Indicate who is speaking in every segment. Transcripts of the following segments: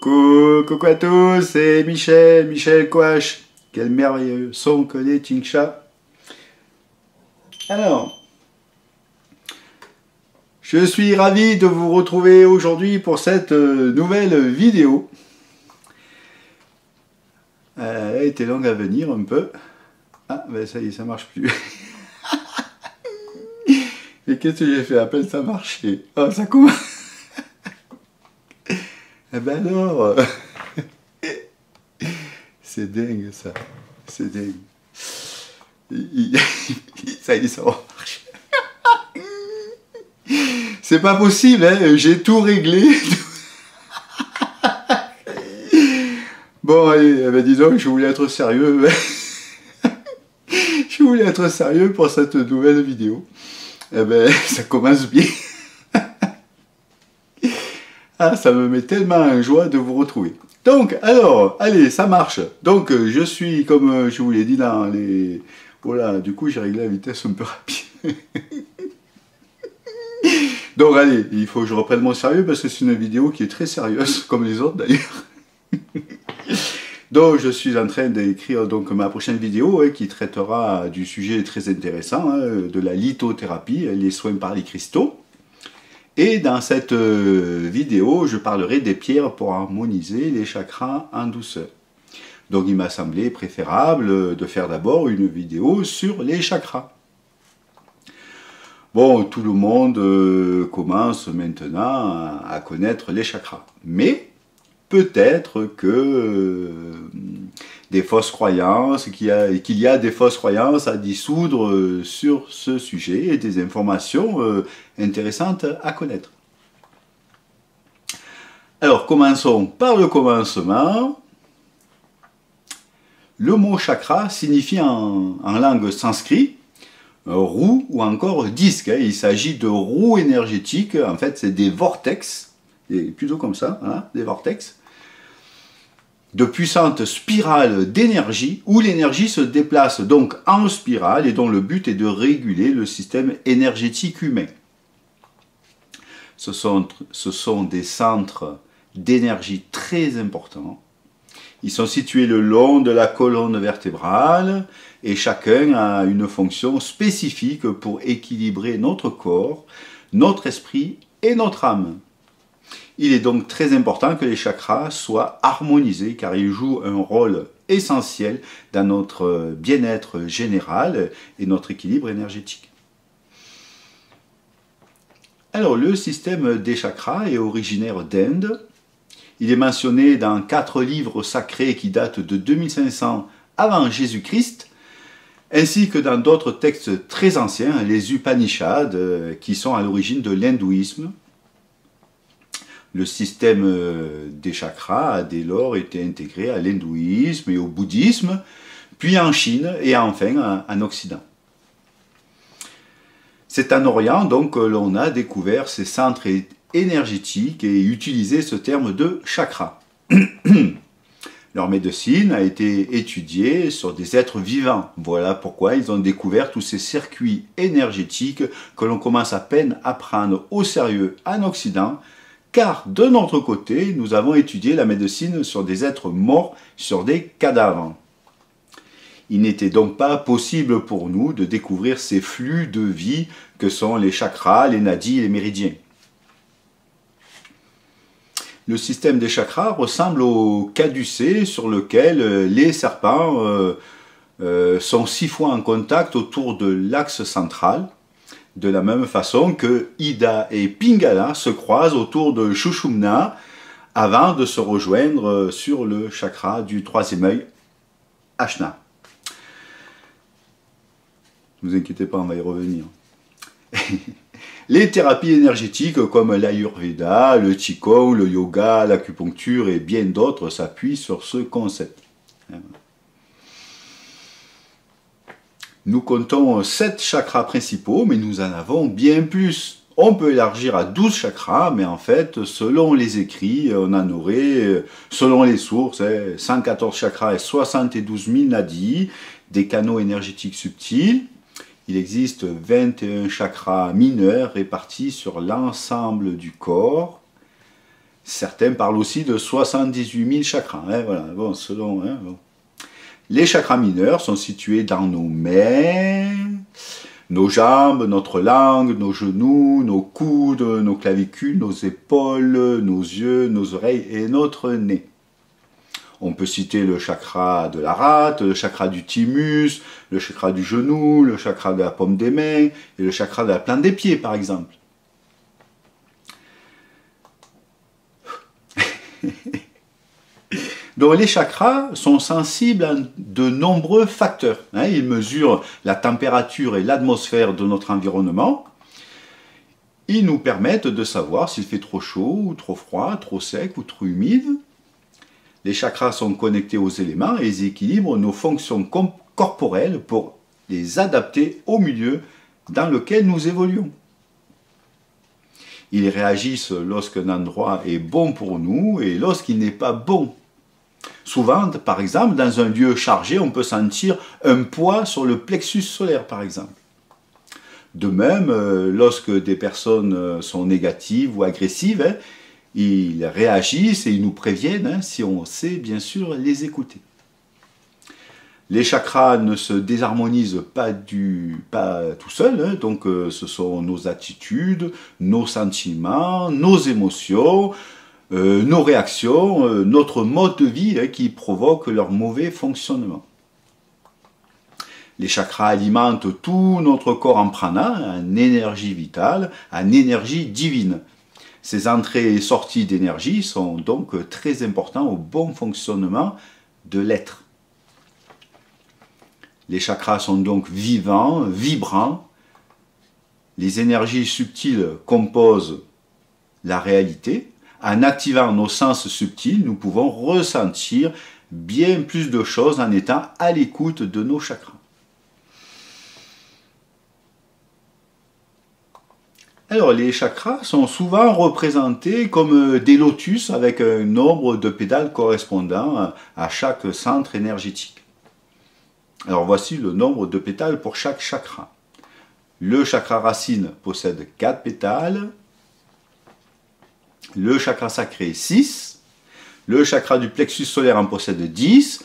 Speaker 1: Coucou à tous, c'est Michel Kouache. Quel merveilleux son que les Tingsha. Alors, je suis ravi de vous retrouver aujourd'hui pour cette nouvelle vidéo. Elle a été longue à venir un peu. Ah, ben ça y est, ça marche plus. Et qu'est-ce que j'ai fait? À peine ça marchait. Oh, ça commence. Eh ben alors, c'est dingue ça, c'est dingue. Ça y est, ça marche. C'est pas possible, hein, j'ai tout réglé. Bon, allez, ben disons que je voulais être sérieux. Je voulais être sérieux pour cette nouvelle vidéo. Eh ben, ça commence bien. Ah, ça me met tellement en joie de vous retrouver. Donc, alors, allez, ça marche. Donc, je suis, comme je vous l'ai dit dans les... Voilà, du coup, j'ai réglé la vitesse un peu rapide. Donc, allez, il faut que je reprenne mon sérieux parce que c'est une vidéo qui est très sérieuse, comme les autres d'ailleurs. Donc, je suis en train d'écrire donc ma prochaine vidéo qui traitera du sujet très intéressant, de la lithothérapie, les soins par les cristaux. Et dans cette vidéo, je parlerai des pierres pour harmoniser les chakras en douceur. Donc il m'a semblé préférable de faire d'abord une vidéo sur les chakras. Bon, tout le monde commence maintenant à connaître les chakras. Mais peut-être que des fausses croyances, qu'il y a des fausses croyances à dissoudre sur ce sujet et des informations intéressantes à connaître. Alors, commençons par le commencement. Le mot chakra signifie en langue sanskrit roue ou encore disque. Il s'agit de roues énergétiques, en fait c'est des vortex, plutôt comme ça, voilà, des vortex, de puissantes spirales d'énergie où l'énergie se déplace donc en spirale et dont le but est de réguler le système énergétique humain. Ce sont des centres d'énergie très importants. Ils sont situés le long de la colonne vertébrale et chacun a une fonction spécifique pour équilibrer notre corps, notre esprit et notre âme. Il est donc très important que les chakras soient harmonisés car ils jouent un rôle essentiel dans notre bien-être général et notre équilibre énergétique. Alors, le système des chakras est originaire d'Inde. Il est mentionné dans 4 livres sacrés qui datent de 2500 avant Jésus-Christ, ainsi que dans d'autres textes très anciens, les Upanishads, qui sont à l'origine de l'hindouisme. Le système des chakras a dès lors été intégré à l'hindouisme et au bouddhisme, puis en Chine et enfin en Occident. C'est en Orient donc que l'on a découvert ces centres énergétiques et utilisé ce terme de chakra. Leur médecine a été étudiée sur des êtres vivants. Voilà pourquoi ils ont découvert tous ces circuits énergétiques que l'on commence à peine à prendre au sérieux en Occident, car de notre côté, nous avons étudié la médecine sur des êtres morts, sur des cadavres. Il n'était donc pas possible pour nous de découvrir ces flux de vie que sont les chakras, les nadis et les méridiens. Le système des chakras ressemble au caducée sur lequel les serpents sont 6 fois en contact autour de l'axe central, de la même façon que Ida et Pingala se croisent autour de Sushumna avant de se rejoindre sur le chakra du 3e œil, Ajna. Ne vous inquiétez pas, on va y revenir. Les thérapies énergétiques comme l'Ayurveda, le Qigong, le yoga, l'acupuncture et bien d'autres s'appuient sur ce concept. Nous comptons 7 chakras principaux, mais nous en avons bien plus. On peut élargir à 12 chakras, mais en fait, selon les écrits, on en aurait, selon les sources, 114 chakras et 72 000 nadis, des canaux énergétiques subtils. Il existe 21 chakras mineurs répartis sur l'ensemble du corps, Certains parlent aussi de 78 000 chakras. Hein, voilà, bon, selon, hein, bon. Les chakras mineurs sont situés dans nos mains, nos jambes, notre langue, nos genoux, nos coudes, nos clavicules, nos épaules, nos yeux, nos oreilles et notre nez. On peut citer le chakra de la rate, le chakra du thymus, le chakra du genou, le chakra de la paume des mains et le chakra de la plante des pieds, par exemple. Donc les chakras sont sensibles à de nombreux facteurs. Hein, ils mesurent la température et l'atmosphère de notre environnement. Ils nous permettent de savoir s'il fait trop chaud ou trop froid, trop sec ou trop humide. Les chakras sont connectés aux éléments et ils équilibrent nos fonctions corporelles pour les adapter au milieu dans lequel nous évoluons. Ils réagissent lorsqu'un endroit est bon pour nous et lorsqu'il n'est pas bon. Souvent, par exemple, dans un lieu chargé, on peut sentir un poids sur le plexus solaire, par exemple. De même, lorsque des personnes sont négatives ou agressives, hein, ils réagissent et ils nous préviennent, hein, si on sait bien sûr les écouter. Les chakras ne se désharmonisent pas tout seuls, hein, donc ce sont nos attitudes, nos sentiments, nos émotions, nos réactions, notre mode de vie hein, qui provoquent leur mauvais fonctionnement. Les chakras alimentent tout notre corps en prana, en énergie vitale, en énergie divine. Ces entrées et sorties d'énergie sont donc très importants au bon fonctionnement de l'être. Les chakras sont donc vivants, vibrants. Les énergies subtiles composent la réalité. En activant nos sens subtils, nous pouvons ressentir bien plus de choses en étant à l'écoute de nos chakras. Alors, les chakras sont souvent représentés comme des lotus avec un nombre de pétales correspondant à chaque centre énergétique. Alors, voici le nombre de pétales pour chaque chakra. Le chakra racine possède 4 pétales. Le chakra sacré 6, le chakra du plexus solaire en possède 10,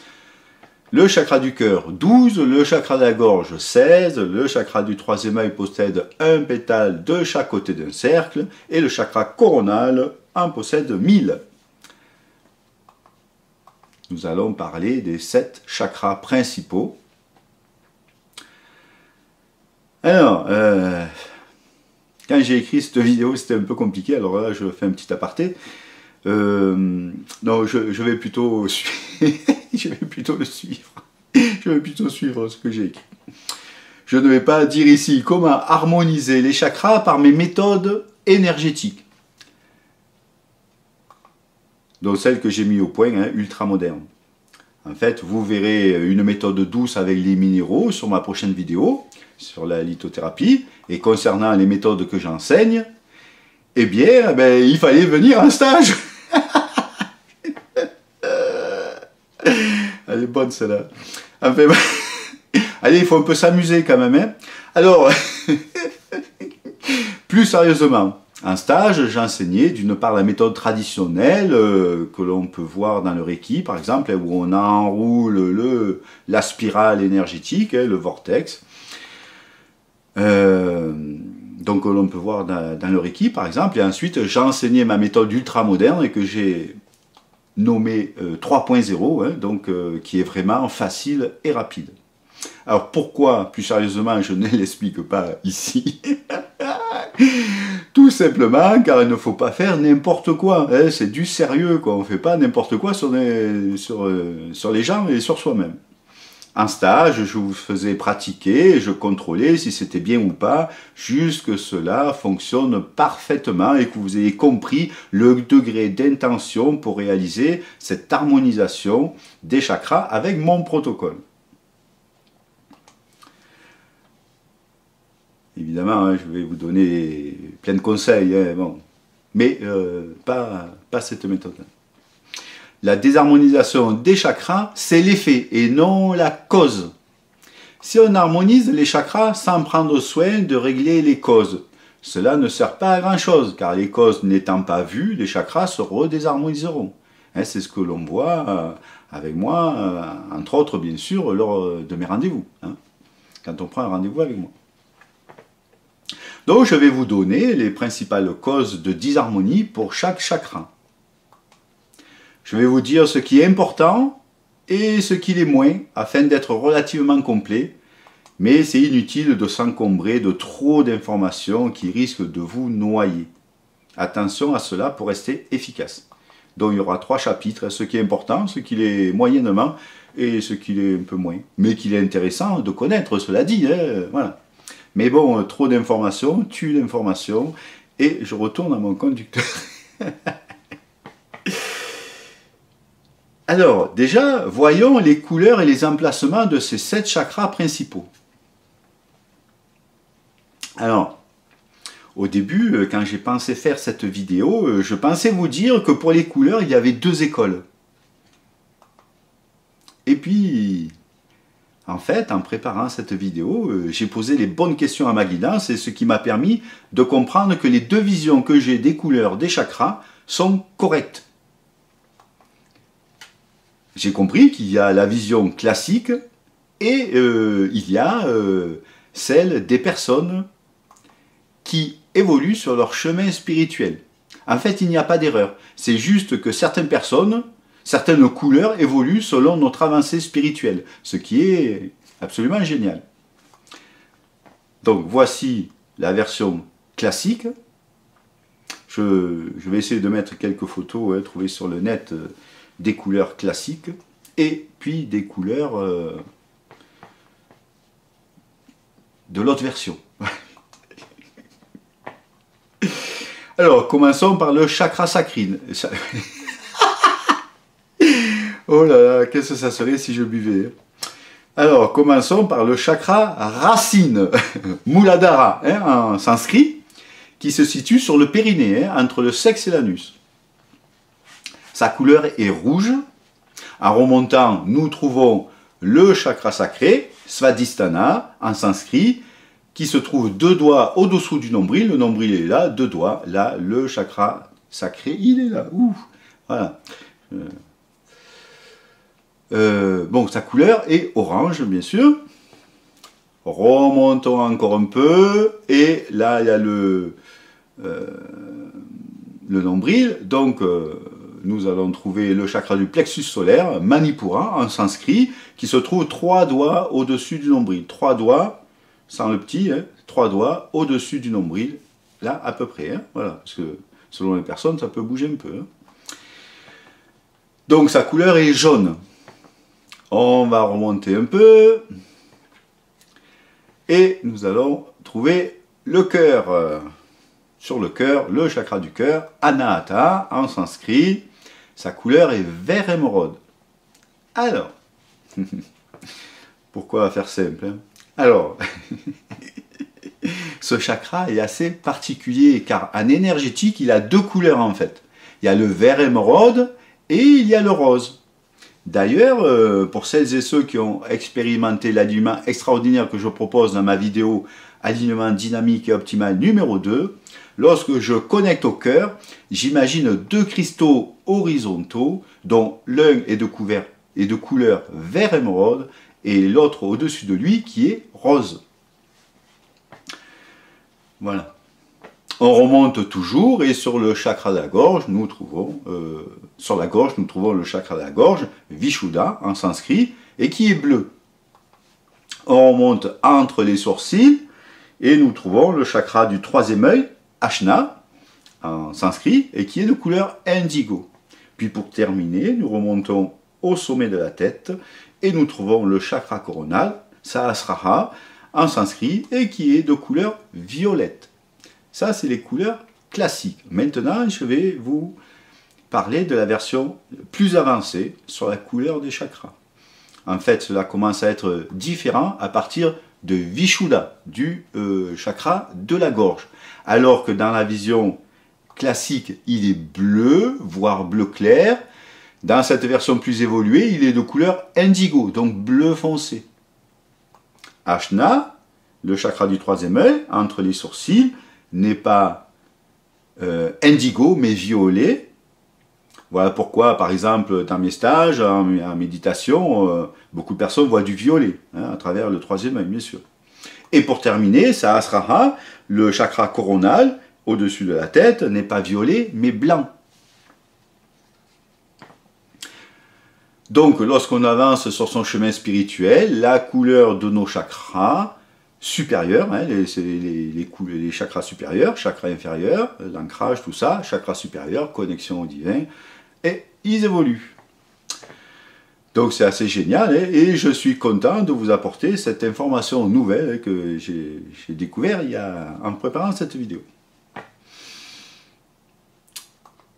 Speaker 1: le chakra du cœur 12, le chakra de la gorge 16, le chakra du troisième œil possède un pétale de chaque côté d'un cercle et le chakra coronal en possède 1000. Nous allons parler des 7 chakras principaux. Alors, quand j'ai écrit cette vidéo, c'était un peu compliqué, alors là, je fais un petit aparté. Non, je vais plutôt je vais plutôt le suivre. Je vais plutôt suivre ce que j'ai écrit. Je ne vais pas dire ici comment harmoniser les chakras par mes méthodes énergétiques. Donc celle que j'ai mis au point, hein, ultra moderne. En fait, vous verrez une méthode douce avec les minéraux sur ma prochaine vidéo, sur la lithothérapie. Et concernant les méthodes que j'enseigne, eh bien, il fallait venir en stage. Elle est bonne celle-là. Enfin, allez, il faut un peu s'amuser quand même. Hein. Alors, plus sérieusement, en stage, j'enseignais d'une part la méthode traditionnelle que l'on peut voir dans le Reiki, par exemple, où on enroule la spirale énergétique, hein, le vortex. Donc l'on peut voir dans le Reiki par exemple, et ensuite j'ai enseigné ma méthode ultra moderne que j'ai nommée 3.0, hein, donc qui est vraiment facile et rapide. Alors pourquoi, plus sérieusement, je ne l'explique pas ici? Tout simplement car il ne faut pas faire n'importe quoi, hein, c'est du sérieux, quoi. On ne fait pas n'importe quoi sur les gens et sur soi-même. En stage, je vous faisais pratiquer, je contrôlais si c'était bien ou pas, jusque cela fonctionne parfaitement et que vous ayez compris le degré d'intention pour réaliser cette harmonisation des chakras avec mon protocole. Évidemment, hein, je vais vous donner plein de conseils, hein, bon. Mais pas cette méthode-là. La désharmonisation des chakras, c'est l'effet et non la cause. Si on harmonise les chakras sans prendre soin de régler les causes, cela ne sert pas à grand chose, car les causes n'étant pas vues, les chakras se redésharmoniseront. Hein, c'est ce que l'on voit avec moi, entre autres bien sûr, lors de mes rendez-vous, hein, quand on prend un rendez-vous avec moi. Donc je vais vous donner les principales causes de disharmonie pour chaque chakra. Je vais vous dire ce qui est important et ce qui l'est moins, afin d'être relativement complet, mais c'est inutile de s'encombrer de trop d'informations qui risquent de vous noyer. Attention à cela pour rester efficace. Donc il y aura 3 chapitres, ce qui est important, ce qui l'est moyennement, et ce qui l'est un peu moins. Mais qu'il est intéressant de connaître, cela dit, hein, voilà. Mais bon, trop d'informations tue l'information, et je retourne à mon conducteur. Alors, déjà, voyons les couleurs et les emplacements de ces 7 chakras principaux. Alors, au début, quand j'ai pensé faire cette vidéo, je pensais vous dire que pour les couleurs, il y avait 2 écoles. Et puis, en fait, en préparant cette vidéo, j'ai posé les bonnes questions à ma guidance, et ce qui m'a permis de comprendre que les 2 visions que j'ai des couleurs des chakras sont correctes. J'ai compris qu'il y a la vision classique et il y a celle des personnes qui évoluent sur leur chemin spirituel. En fait, il n'y a pas d'erreur. C'est juste que certaines personnes, certaines couleurs évoluent selon notre avancée spirituelle, ce qui est absolument génial. Donc, voici la version classique. Je vais essayer de mettre quelques photos trouvées sur le net des couleurs classiques et puis des couleurs de l'autre version. Alors, commençons par le chakra sakrine. Oh là là, qu'est-ce que ça serait si je buvais? Alors, commençons par le chakra racine, Muladhara, en sanskrit, qui se situe sur le périnée, entre le sexe et l'anus. Sa couleur est rouge. En remontant, nous trouvons le chakra sacré, Svadhisthana, en sanskrit, qui se trouve 2 doigts au-dessous du nombril. Le nombril est là, 2 doigts. Là, le chakra sacré, il est là. Ouh, voilà. Bon, sa couleur est orange, bien sûr. Remontons encore un peu. Et là, il y a le nombril. Donc, nous allons trouver le chakra du plexus solaire, Manipura, en sanskrit, qui se trouve 3 doigts au-dessus du nombril. 3 doigts, sans le petit, 3 doigts au-dessus du nombril, là à peu près. Voilà, parce que selon les personnes, ça peut bouger un peu. Donc sa couleur est jaune. On va remonter un peu. Et nous allons trouver le cœur. Sur le cœur, le chakra du cœur, Anahata, en sanskrit. Sa couleur est vert émeraude. Alors, pourquoi faire simple, Alors, ce chakra est assez particulier, car en énergétique, il a 2 couleurs en fait. Il y a le vert émeraude et il y a le rose. D'ailleurs, pour celles et ceux qui ont expérimenté l'alignement extraordinaire que je propose dans ma vidéo Alignement dynamique et optimal numéro 2, lorsque je connecte au cœur, j'imagine 2 cristaux horizontaux, dont l'un est de couleur vert émeraude et l'autre au-dessus de lui qui est rose. Voilà. On remonte toujours et sur le chakra de la gorge, nous trouvons le chakra de la gorge, Vishuddha en sanskrit, et qui est bleu. On remonte entre les sourcils et nous trouvons le chakra du 3e œil, Ajna, en sanskrit, et qui est de couleur indigo. Puis pour terminer, nous remontons au sommet de la tête et nous trouvons le chakra coronal, Sahasrara, en sanskrit, et qui est de couleur violette. Ça, c'est les couleurs classiques. Maintenant, je vais vous parler de la version plus avancée sur la couleur des chakras. En fait, cela commence à être différent à partir de Vishuddha, du chakra de la gorge. Alors que dans la vision classique, il est bleu, voire bleu clair. Dans cette version plus évoluée, il est de couleur indigo, donc bleu foncé. Ajna, le chakra du 3e œil, entre les sourcils, n'est pas indigo, mais violet. Voilà pourquoi, par exemple, dans mes stages, en méditation, beaucoup de personnes voient du violet, hein, à travers le troisième œil, bien sûr. Et pour terminer, Sahasrara, le chakra coronal, au-dessus de la tête, n'est pas violet, mais blanc. Donc, lorsqu'on avance sur son chemin spirituel, la couleur de nos chakras supérieurs, hein, les chakras supérieurs, chakras inférieurs, l'ancrage, tout ça, chakras supérieurs, connexion au divin, et ils évoluent. Donc c'est assez génial, hein, et je suis content de vous apporter cette information nouvelle que j'ai découvert en préparant cette vidéo.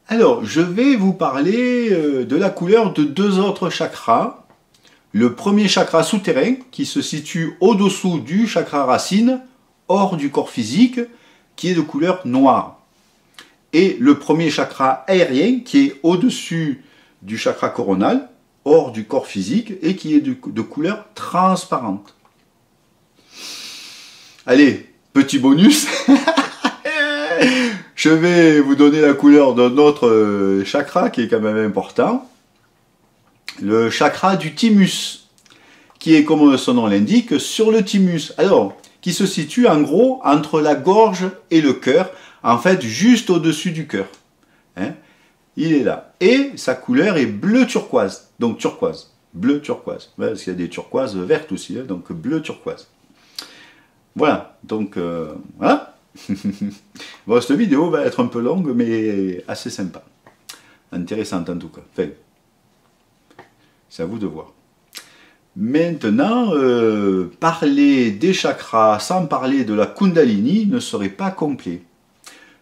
Speaker 1: Alors, je vais vous parler de la couleur de deux autres chakras. Le premier chakra souterrain, qui se situe au-dessous du chakra racine, hors du corps physique, qui est de couleur noire. Et le premier chakra aérien, qui est au-dessus du chakra coronal, hors du corps physique, et qui est de couleur transparente. Allez, petit bonus. Je vais vous donner la couleur d'un autre chakra qui est quand même important. Le chakra du thymus, qui est, comme son nom l'indique, sur le thymus. Alors, qui se situe en gros entre la gorge et le cœur, en fait juste au-dessus du cœur. Hein? Il est là. Et sa couleur est bleu turquoise. Donc turquoise. Bleu turquoise. Ouais, parce qu'il y a des turquoises vertes aussi. Hein, donc bleu turquoise. Voilà. Donc voilà. Bon, cette vidéo va être un peu longue, mais assez sympa. Intéressante en tout cas. Enfin, c'est à vous de voir. Maintenant, parler des chakras sans parler de la Kundalini ne serait pas complet.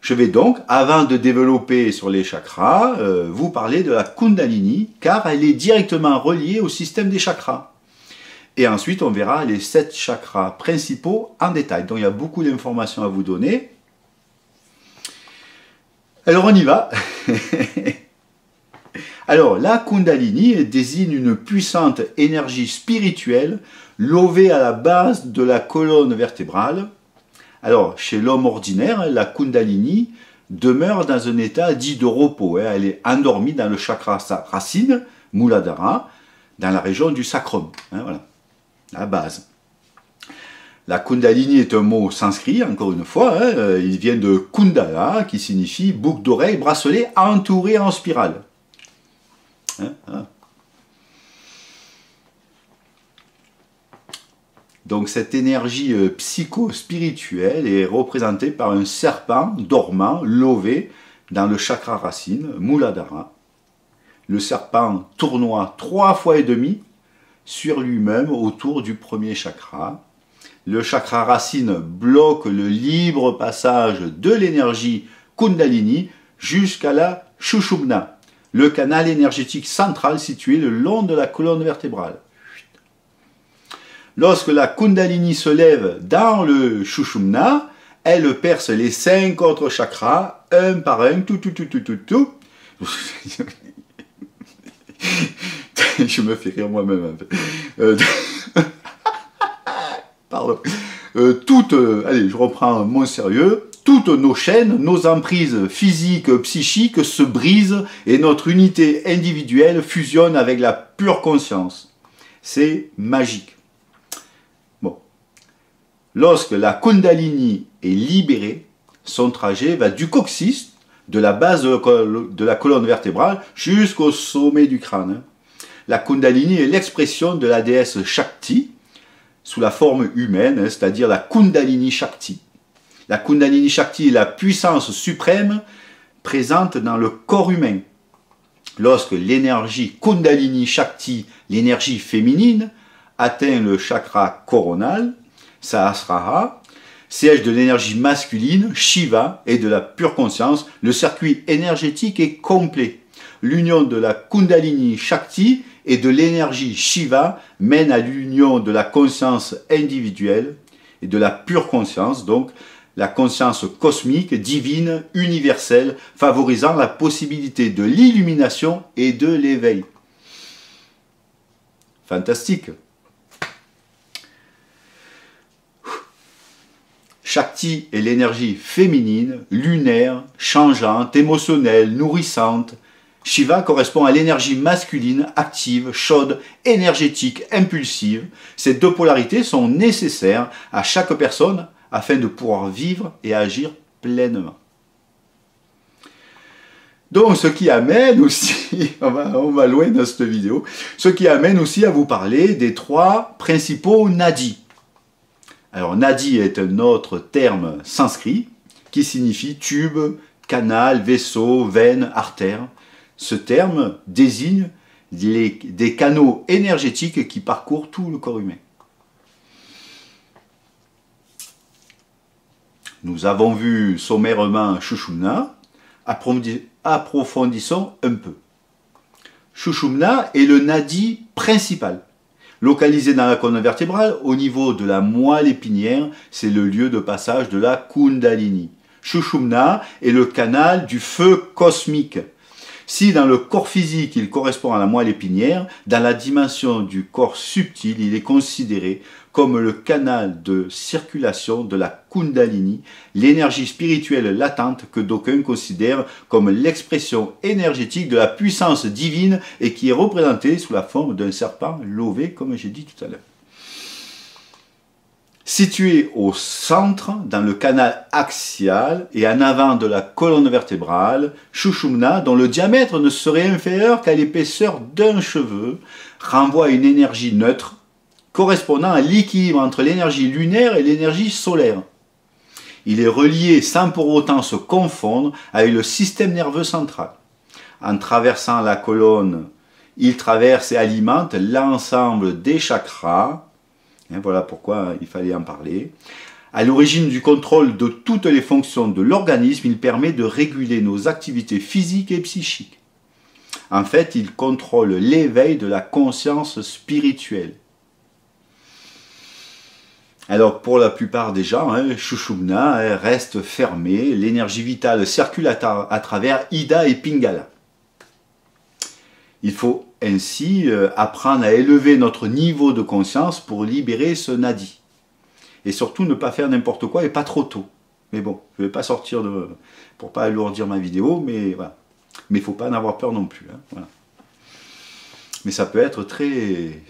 Speaker 1: Je vais donc, avant de développer sur les chakras, vous parler de la Kundalini, car elle est directement reliée au système des chakras. Et ensuite, on verra les 7 chakras principaux en détail. Donc, il y a beaucoup d'informations à vous donner. Alors, on y va. Alors, la Kundalini désigne une puissante énergie spirituelle levée à la base de la colonne vertébrale. Alors, chez l'homme ordinaire, la Kundalini demeure dans un état dit de repos. Elle est endormie dans le chakra racine, Muladhara, dans la région du sacrum. Voilà. La base. La Kundalini est un mot sanskrit, encore une fois, hein, il vient de Kundala, qui signifie boucle d'oreille, bracelet entouré en spirale. Hein. Donc cette énergie psycho-spirituelle est représentée par un serpent dormant, lové, dans le chakra racine, Muladhara. Le serpent tournoie 3 fois et demi sur lui-même autour du premier chakra. Le chakra racine bloque le libre passage de l'énergie Kundalini jusqu'à la Sushumna, le canal énergétique central situé le long de la colonne vertébrale. Lorsque la Kundalini se lève dans le Sushumna, elle perce les 5 autres chakras, un par un, tout. Je me fais rire moi-même. Pardon. Allez, je reprends mon sérieux. Toutes nos chaînes, nos emprises physiques, psychiques se brisent et notre unité individuelle fusionne avec la pure conscience. C'est magique. Bon. Lorsque la Kundalini est libérée, son trajet va du coccyx, de la base de la colonne vertébrale, jusqu'au sommet du crâne. La Kundalini est l'expression de la déesse Shakti, sous la forme humaine, c'est-à-dire la Kundalini Shakti. La Kundalini Shakti est la puissance suprême présente dans le corps humain. Lorsque l'énergie Kundalini Shakti, l'énergie féminine, atteint le chakra coronal, Sahasrara, siège de l'énergie masculine, Shiva, et de la pure conscience, le circuit énergétique est complet. L'union de la Kundalini Shakti et de l'énergie Shiva mène à l'union de la conscience individuelle et de la pure conscience, donc la conscience cosmique, divine, universelle, favorisant la possibilité de l'illumination et de l'éveil. Fantastique. Shakti est l'énergie féminine, lunaire, changeante, émotionnelle, nourrissante. Shiva correspond à l'énergie masculine, active, chaude, énergétique, impulsive. Ces deux polarités sont nécessaires à chaque personne afin de pouvoir vivre et agir pleinement. Donc, ce qui amène aussi, on va loin dans cette vidéo, ce qui amène aussi à vous parler des trois principaux nadis. Alors, nadi est un autre terme sanskrit qui signifie tube, canal, vaisseau, veine, artère. Ce terme désigne des canaux énergétiques qui parcourent tout le corps humain. Nous avons vu sommairement Sushumna, approfondissons un peu. Sushumna est le nadi principal. Localisé dans la colonne vertébrale, au niveau de la moelle épinière, c'est le lieu de passage de la Kundalini. Sushumna est le canal du feu cosmique. Si dans le corps physique il correspond à la moelle épinière, dans la dimension du corps subtil, il est considéré comme le canal de circulation de la Kundalini, l'énergie spirituelle latente que d'aucuns considèrent comme l'expression énergétique de la puissance divine et qui est représentée sous la forme d'un serpent lové, comme j'ai dit tout à l'heure. Situé au centre, dans le canal axial et en avant de la colonne vertébrale, Sushumna, dont le diamètre ne serait inférieur qu'à l'épaisseur d'un cheveu, renvoie à une énergie neutre, correspondant à l'équilibre entre l'énergie lunaire et l'énergie solaire. Il est relié sans pour autant se confondre avec le système nerveux central. En traversant la colonne, il traverse et alimente l'ensemble des chakras. Et voilà pourquoi il fallait en parler. À l'origine du contrôle de toutes les fonctions de l'organisme, il permet de réguler nos activités physiques et psychiques. En fait, il contrôle l'éveil de la conscience spirituelle. Alors pour la plupart des gens, Sushumna reste fermé, l'énergie vitale circule à travers Ida et Pingala. Il faut ainsi apprendre à élever notre niveau de conscience pour libérer ce nadi. Et surtout ne pas faire n'importe quoi et pas trop tôt. Mais bon, je ne vais pas sortir pour ne pas alourdir ma vidéo, mais voilà. Mais il ne faut pas en avoir peur non plus. Voilà. Mais ça peut être très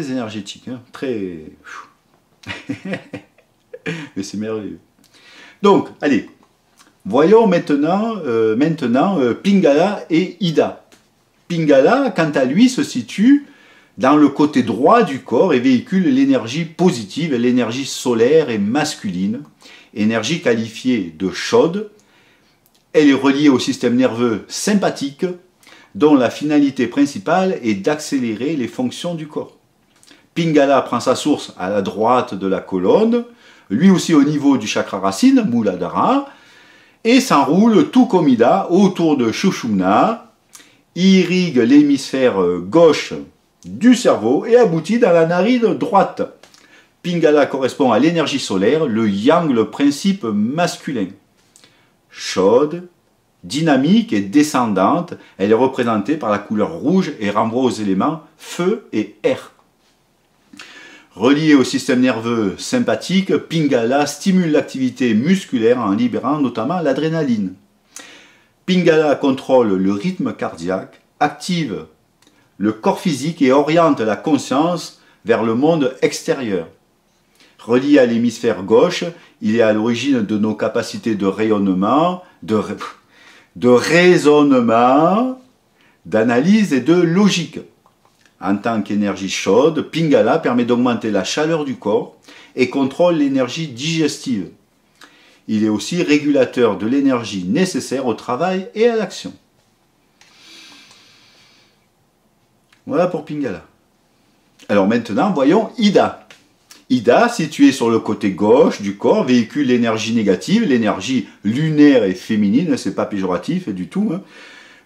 Speaker 1: énergétique, très... Mais c'est merveilleux. Donc, allez, voyons maintenant Pingala et Ida. Pingala, quant à lui, se situe dans le côté droit du corps et véhicule l'énergie positive, l'énergie solaire et masculine, énergie qualifiée de chaude. Elle est reliée au système nerveux sympathique, dont la finalité principale est d'accélérer les fonctions du corps. Pingala prend sa source à la droite de la colonne, lui aussi au niveau du chakra racine, Muladhara, et s'enroule tout comme Ida autour de Sushumna, irrigue l'hémisphère gauche du cerveau et aboutit dans la narine droite. Pingala correspond à l'énergie solaire, le yang, le principe masculin. Chaude, dynamique et descendante, elle est représentée par la couleur rouge et renvoie aux éléments feu et air. Relié au système nerveux sympathique, Pingala stimule l'activité musculaire en libérant notamment l'adrénaline. Pingala contrôle le rythme cardiaque, active le corps physique et oriente la conscience vers le monde extérieur. Relié à l'hémisphère gauche, il est à l'origine de nos capacités de rayonnement, de raisonnement, d'analyse et de logique. En tant qu'énergie chaude, Pingala permet d'augmenter la chaleur du corps et contrôle l'énergie digestive. Il est aussi régulateur de l'énergie nécessaire au travail et à l'action. Voilà pour Pingala. Alors maintenant, voyons Ida. Ida, située sur le côté gauche du corps, véhicule l'énergie négative, l'énergie lunaire et féminine, c'est pas péjoratif du tout.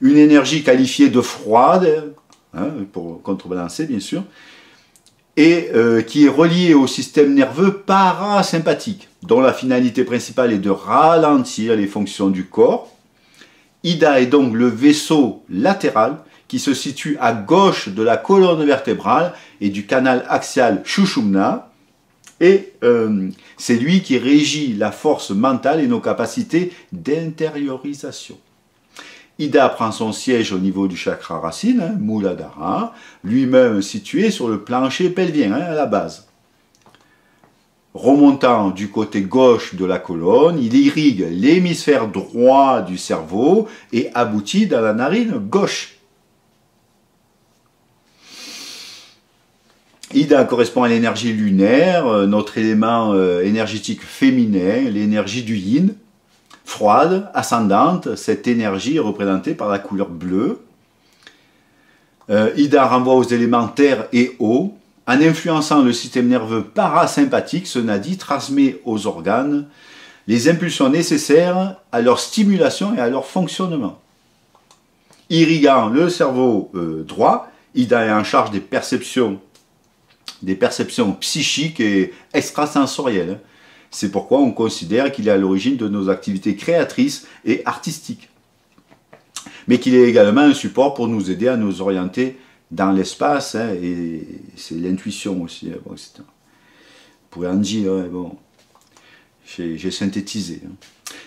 Speaker 1: Une énergie qualifiée de froide, pour contrebalancer bien sûr, et qui est reliée au système nerveux parasympathique, dont la finalité principale est de ralentir les fonctions du corps. Ida est donc le vaisseau latéral qui se situe à gauche de la colonne vertébrale et du canal axial Sushumna. Et c'est lui qui régit la force mentale et nos capacités d'intériorisation. Ida prend son siège au niveau du chakra racine, hein, Muladhara, lui-même situé sur le plancher pelvien, hein, à la base. Remontant du côté gauche de la colonne, il irrigue l'hémisphère droit du cerveau et aboutit dans la narine gauche. Ida correspond à l'énergie lunaire, notre élément énergétique féminin, l'énergie du yin, froide, ascendante. Cette énergie est représentée par la couleur bleue. Ida renvoie aux éléments terre et eau. En influençant le système nerveux parasympathique, ce nadi transmet aux organes les impulsions nécessaires à leur stimulation et à leur fonctionnement. Irriguant le cerveau droit, Ida est en charge des perceptions psychiques et extrasensorielles. C'est pourquoi on considère qu'il est à l'origine de nos activités créatrices et artistiques. Mais qu'il est également un support pour nous aider à nous orienter dans l'espace, hein, et c'est l'intuition aussi. Bon, vous pouvez en dire, hein, bon, j'ai synthétisé. Hein.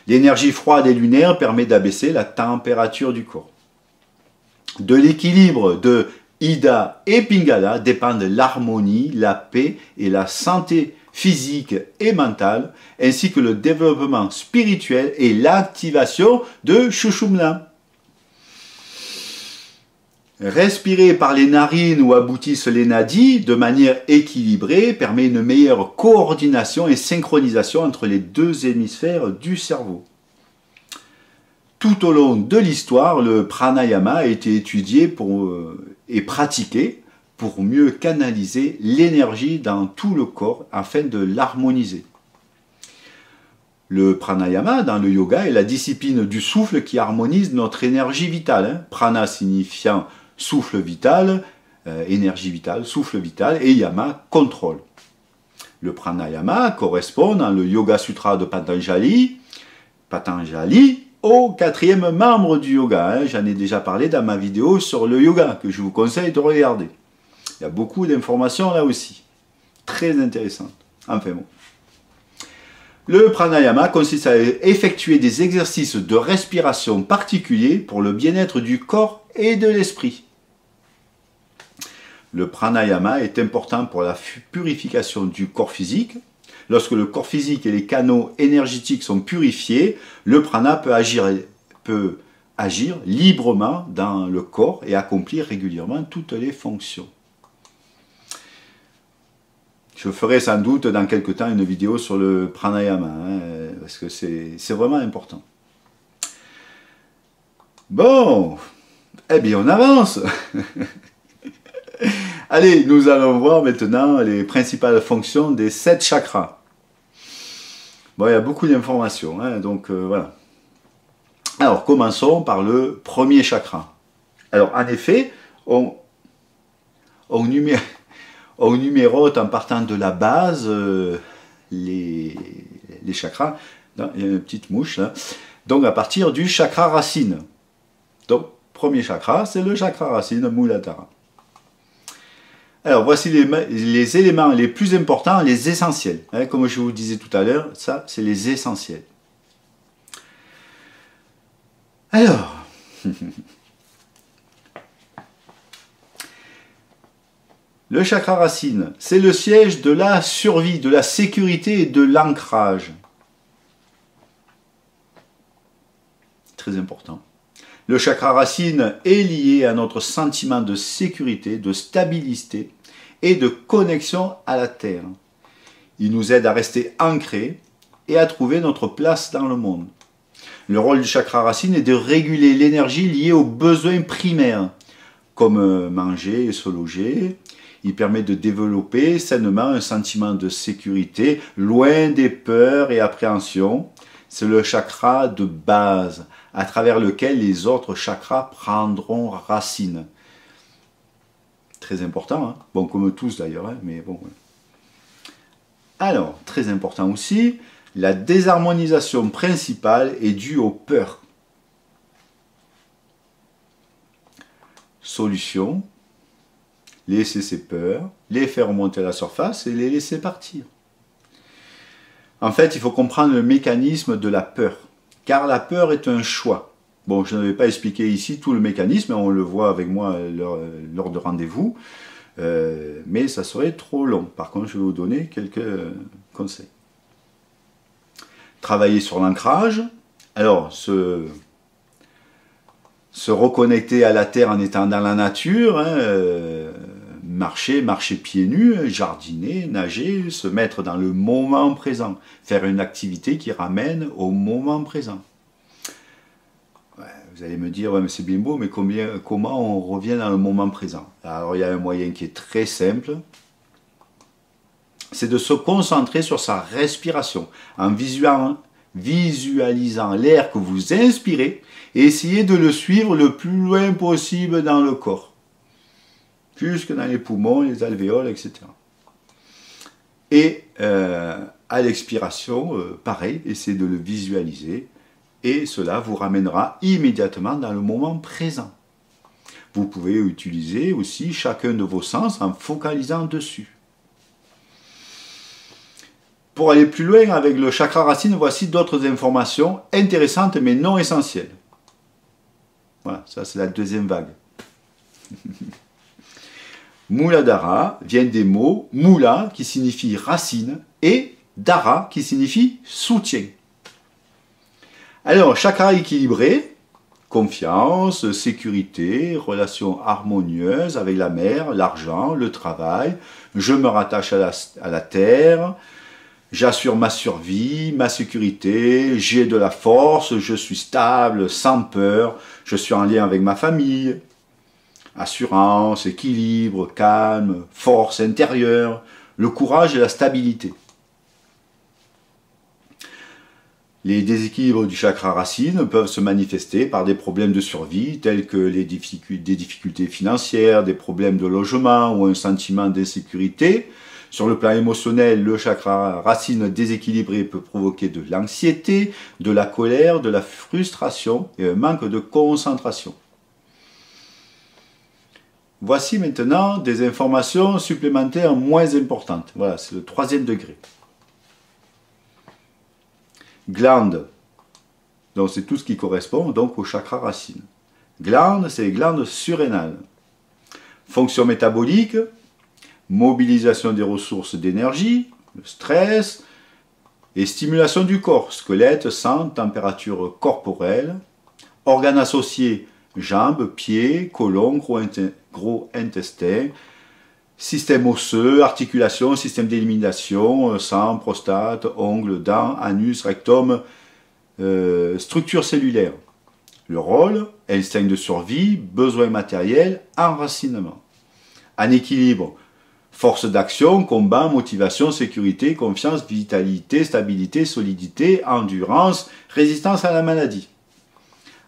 Speaker 1: L'énergie froide et lunaire permet d'abaisser la température du corps. De l'équilibre de Ida et Pingala dépendent l'harmonie, la paix et la santé physique et mentale, ainsi que le développement spirituel et l'activation de Sushumna. Respirer par les narines où aboutissent les nadis de manière équilibrée permet une meilleure coordination et synchronisation entre les deux hémisphères du cerveau. Tout au long de l'histoire, le pranayama a été étudié et pratiqué pour mieux canaliser l'énergie dans tout le corps afin de l'harmoniser. Le pranayama dans le yoga est la discipline du souffle qui harmonise notre énergie vitale. Hein. Prana signifiant souffle vital, énergie vitale, souffle vital, et yama, contrôle. Le pranayama correspond dans le Yoga Sutra de Patanjali, au 4e membre du yoga. Hein. J'en ai déjà parlé dans ma vidéo sur le yoga, que je vous conseille de regarder. Il y a beaucoup d'informations là aussi. Très intéressantes. Enfin bon. Le pranayama consiste à effectuer des exercices de respiration particuliers pour le bien-être du corps et de l'esprit. Le pranayama est important pour la purification du corps physique. Lorsque le corps physique et les canaux énergétiques sont purifiés, le prana peut agir librement dans le corps et accomplir régulièrement toutes les fonctions. Je ferai sans doute dans quelques temps une vidéo sur le pranayama, hein, parce que c'est vraiment important. Bon, eh bien on avance. Allez, nous allons voir maintenant les principales fonctions des 7 chakras. Bon, il y a beaucoup d'informations, hein, donc voilà. Alors, commençons par le premier chakra. Alors, en effet, on numérote en partant de la base les chakras. Il y a une petite mouche là. Donc, à partir du chakra racine. Donc, premier chakra, c'est le chakra racine, Muladhara. Alors, voici les éléments les plus importants, les essentiels. Hein, comme je vous disais tout à l'heure, ça, c'est les essentiels. Alors, le chakra racine, c'est le siège de la survie, de la sécurité et de l'ancrage. Très important. Le chakra racine est lié à notre sentiment de sécurité, de stabilité et de connexion à la Terre. Il nous aide à rester ancrés et à trouver notre place dans le monde. Le rôle du chakra racine est de réguler l'énergie liée aux besoins primaires, comme manger et se loger. Il permet de développer sainement un sentiment de sécurité, loin des peurs et appréhensions. C'est le chakra de base, à travers lequel les autres chakras prendront racine. Très important, hein, bon, comme tous d'ailleurs, hein, mais bon. Alors, très important aussi, la désharmonisation principale est due aux peurs. Solution, laisser ces peurs, les faire remonter à la surface et les laisser partir. En fait, il faut comprendre le mécanisme de la peur, car la peur est un choix. Bon, je ne vais pas expliquer ici tout le mécanisme, on le voit avec moi lors de rendez-vous, mais ça serait trop long. Par contre, je vais vous donner quelques conseils. Travailler sur l'ancrage. Alors, se reconnecter à la terre en étant dans la nature, hein, marcher pieds nus, jardiner, nager, se mettre dans le moment présent, faire une activité qui ramène au moment présent. Ouais, vous allez me dire, ouais, mais c'est bien beau, mais comment on revient dans le moment présent? Alors il y a un moyen qui est très simple, c'est de se concentrer sur sa respiration, en visualisant l'air que vous inspirez, et essayer de le suivre le plus loin possible dans le corps, jusque dans les poumons, les alvéoles, etc. Et à l'expiration, pareil, essayez de le visualiser, et cela vous ramènera immédiatement dans le moment présent. Vous pouvez utiliser aussi chacun de vos sens en focalisant dessus. Pour aller plus loin avec le chakra racine, voici d'autres informations intéressantes mais non essentielles. Voilà, ça c'est la deuxième vague. Muladhara vient des mots Mula qui signifie racine et Dhara qui signifie soutien. Alors, chakra équilibré, confiance, sécurité, relations harmonieuses avec la mer, l'argent, le travail, je me rattache à la terre, j'assure ma survie, ma sécurité, j'ai de la force, je suis stable, sans peur, je suis en lien avec ma famille. Assurance, équilibre, calme, force intérieure, le courage et la stabilité. Les déséquilibres du chakra racine peuvent se manifester par des problèmes de survie tels que des difficultés financières, des problèmes de logement ou un sentiment d'insécurité. Sur le plan émotionnel, le chakra racine déséquilibré peut provoquer de l'anxiété, de la colère, de la frustration et un manque de concentration. Voici maintenant des informations supplémentaires moins importantes. Voilà, c'est le 3e degré. Glande. Donc c'est tout ce qui correspond donc au chakra racine. Glande, c'est les glandes surrénales. Fonction métabolique, mobilisation des ressources d'énergie, le stress, et stimulation du corps, squelette, sang, température corporelle, organes associés, jambes, pieds, côlon, gros intestin, système osseux, articulation, système d'élimination, sang, prostate, ongles, dents, anus, rectum, structure cellulaire. Le rôle, instinct de survie, besoin matériel, enracinement. En équilibre, force d'action, combat, motivation, sécurité, confiance, vitalité, stabilité, solidité, endurance, résistance à la maladie.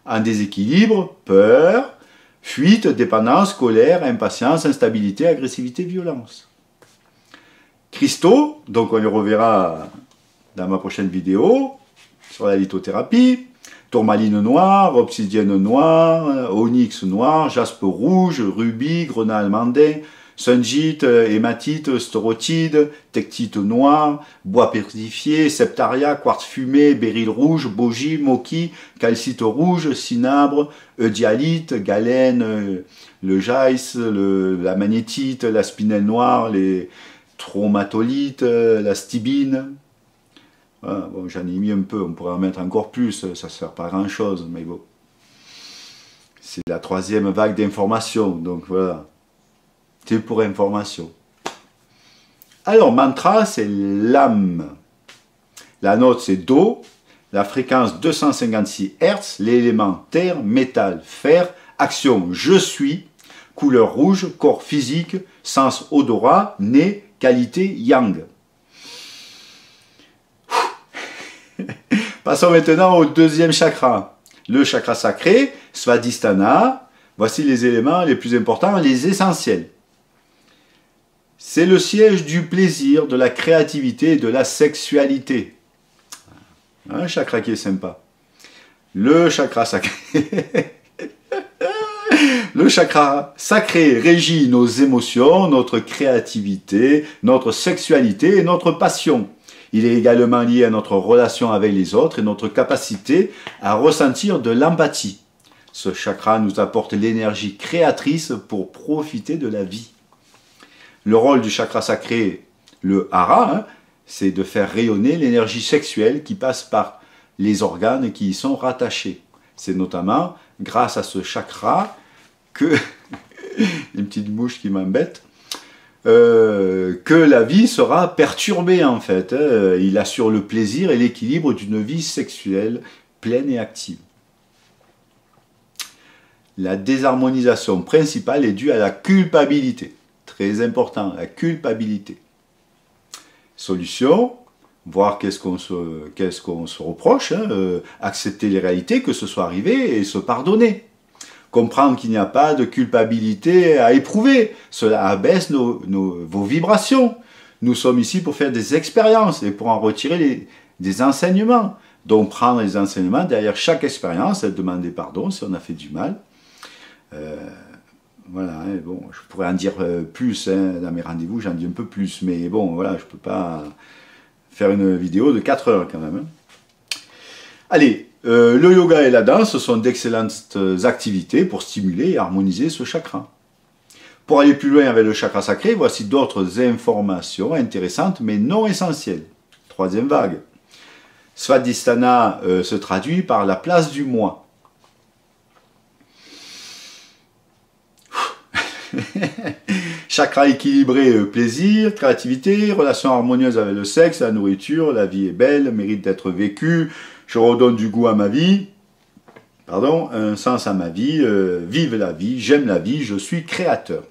Speaker 1: En déséquilibre, peur, fuite, dépendance, colère, impatience, instabilité, agressivité, violence. Cristaux, donc on les reverra dans ma prochaine vidéo sur la lithothérapie. Tourmaline noire, obsidienne noire, onyx noir, jaspe rouge, rubis, grenat allemandin, sungite, hématite, storotide, tectite noire, bois persifié, septaria, quartz fumé, béryl rouge, bogie, moki, calcite rouge, cinabre, eudialyte, galène, le jaïs, la magnétite, la spinelle noire, les traumatolites, la stibine. Voilà, bon, j'en ai mis un peu, on pourrait en mettre encore plus, ça ne sert pas à grand chose, mais bon. C'est la 3e vague d'informations, donc voilà. C'est pour information. Alors, mantra, c'est l'âme. La note, c'est Do. La fréquence, 256 Hz. L'élément, terre, métal, fer. Action, je suis. Couleur rouge, corps physique. Sens, odorat. Nez, qualité, yang. Passons maintenant au 2e chakra. Le chakra sacré, Svadhisthana. Voici les éléments les plus importants, les essentiels. C'est le siège du plaisir, de la créativité et de la sexualité. Un chakra qui est sympa. Le chakra sacré. Le chakra sacré régit nos émotions, notre créativité, notre sexualité et notre passion. Il est également lié à notre relation avec les autres et notre capacité à ressentir de l'empathie. Ce chakra nous apporte l'énergie créatrice pour profiter de la vie. Le rôle du chakra sacré, le hara, c'est de faire rayonner l'énergie sexuelle qui passe par les organes qui y sont rattachés. C'est notamment grâce à ce chakra que, une petite mouche qui m'embête, que la vie sera perturbée en fait. Il assure le plaisir et l'équilibre d'une vie sexuelle pleine et active. La désharmonisation principale est due à la culpabilité. Très important, la culpabilité. Solution, voir qu'est-ce qu'on se reproche, accepter les réalités, que ce soit arrivé et se pardonner. Comprendre qu'il n'y a pas de culpabilité à éprouver. Cela abaisse vos vibrations. Nous sommes ici pour faire des expériences et pour en retirer des enseignements. Donc prendre les enseignements derrière chaque expérience et demander pardon si on a fait du mal. Voilà, bon, je pourrais en dire plus dans mes rendez-vous, j'en dis un peu plus, mais bon, voilà, je ne peux pas faire une vidéo de 4 heures quand même. Allez, le yoga et la danse sont d'excellentes activités pour stimuler et harmoniser ce chakra. Pour aller plus loin avec le chakra sacré, voici d'autres informations intéressantes mais non essentielles. Troisième vague. Svadhisthana se traduit par la place du moi. Chakra équilibré, plaisir, créativité, relation harmonieuse avec le sexe, la nourriture, la vie est belle, mérite d'être vécue, je redonne du goût à ma vie, pardon, un sens à ma vie, vive la vie, j'aime la vie, je suis créateur.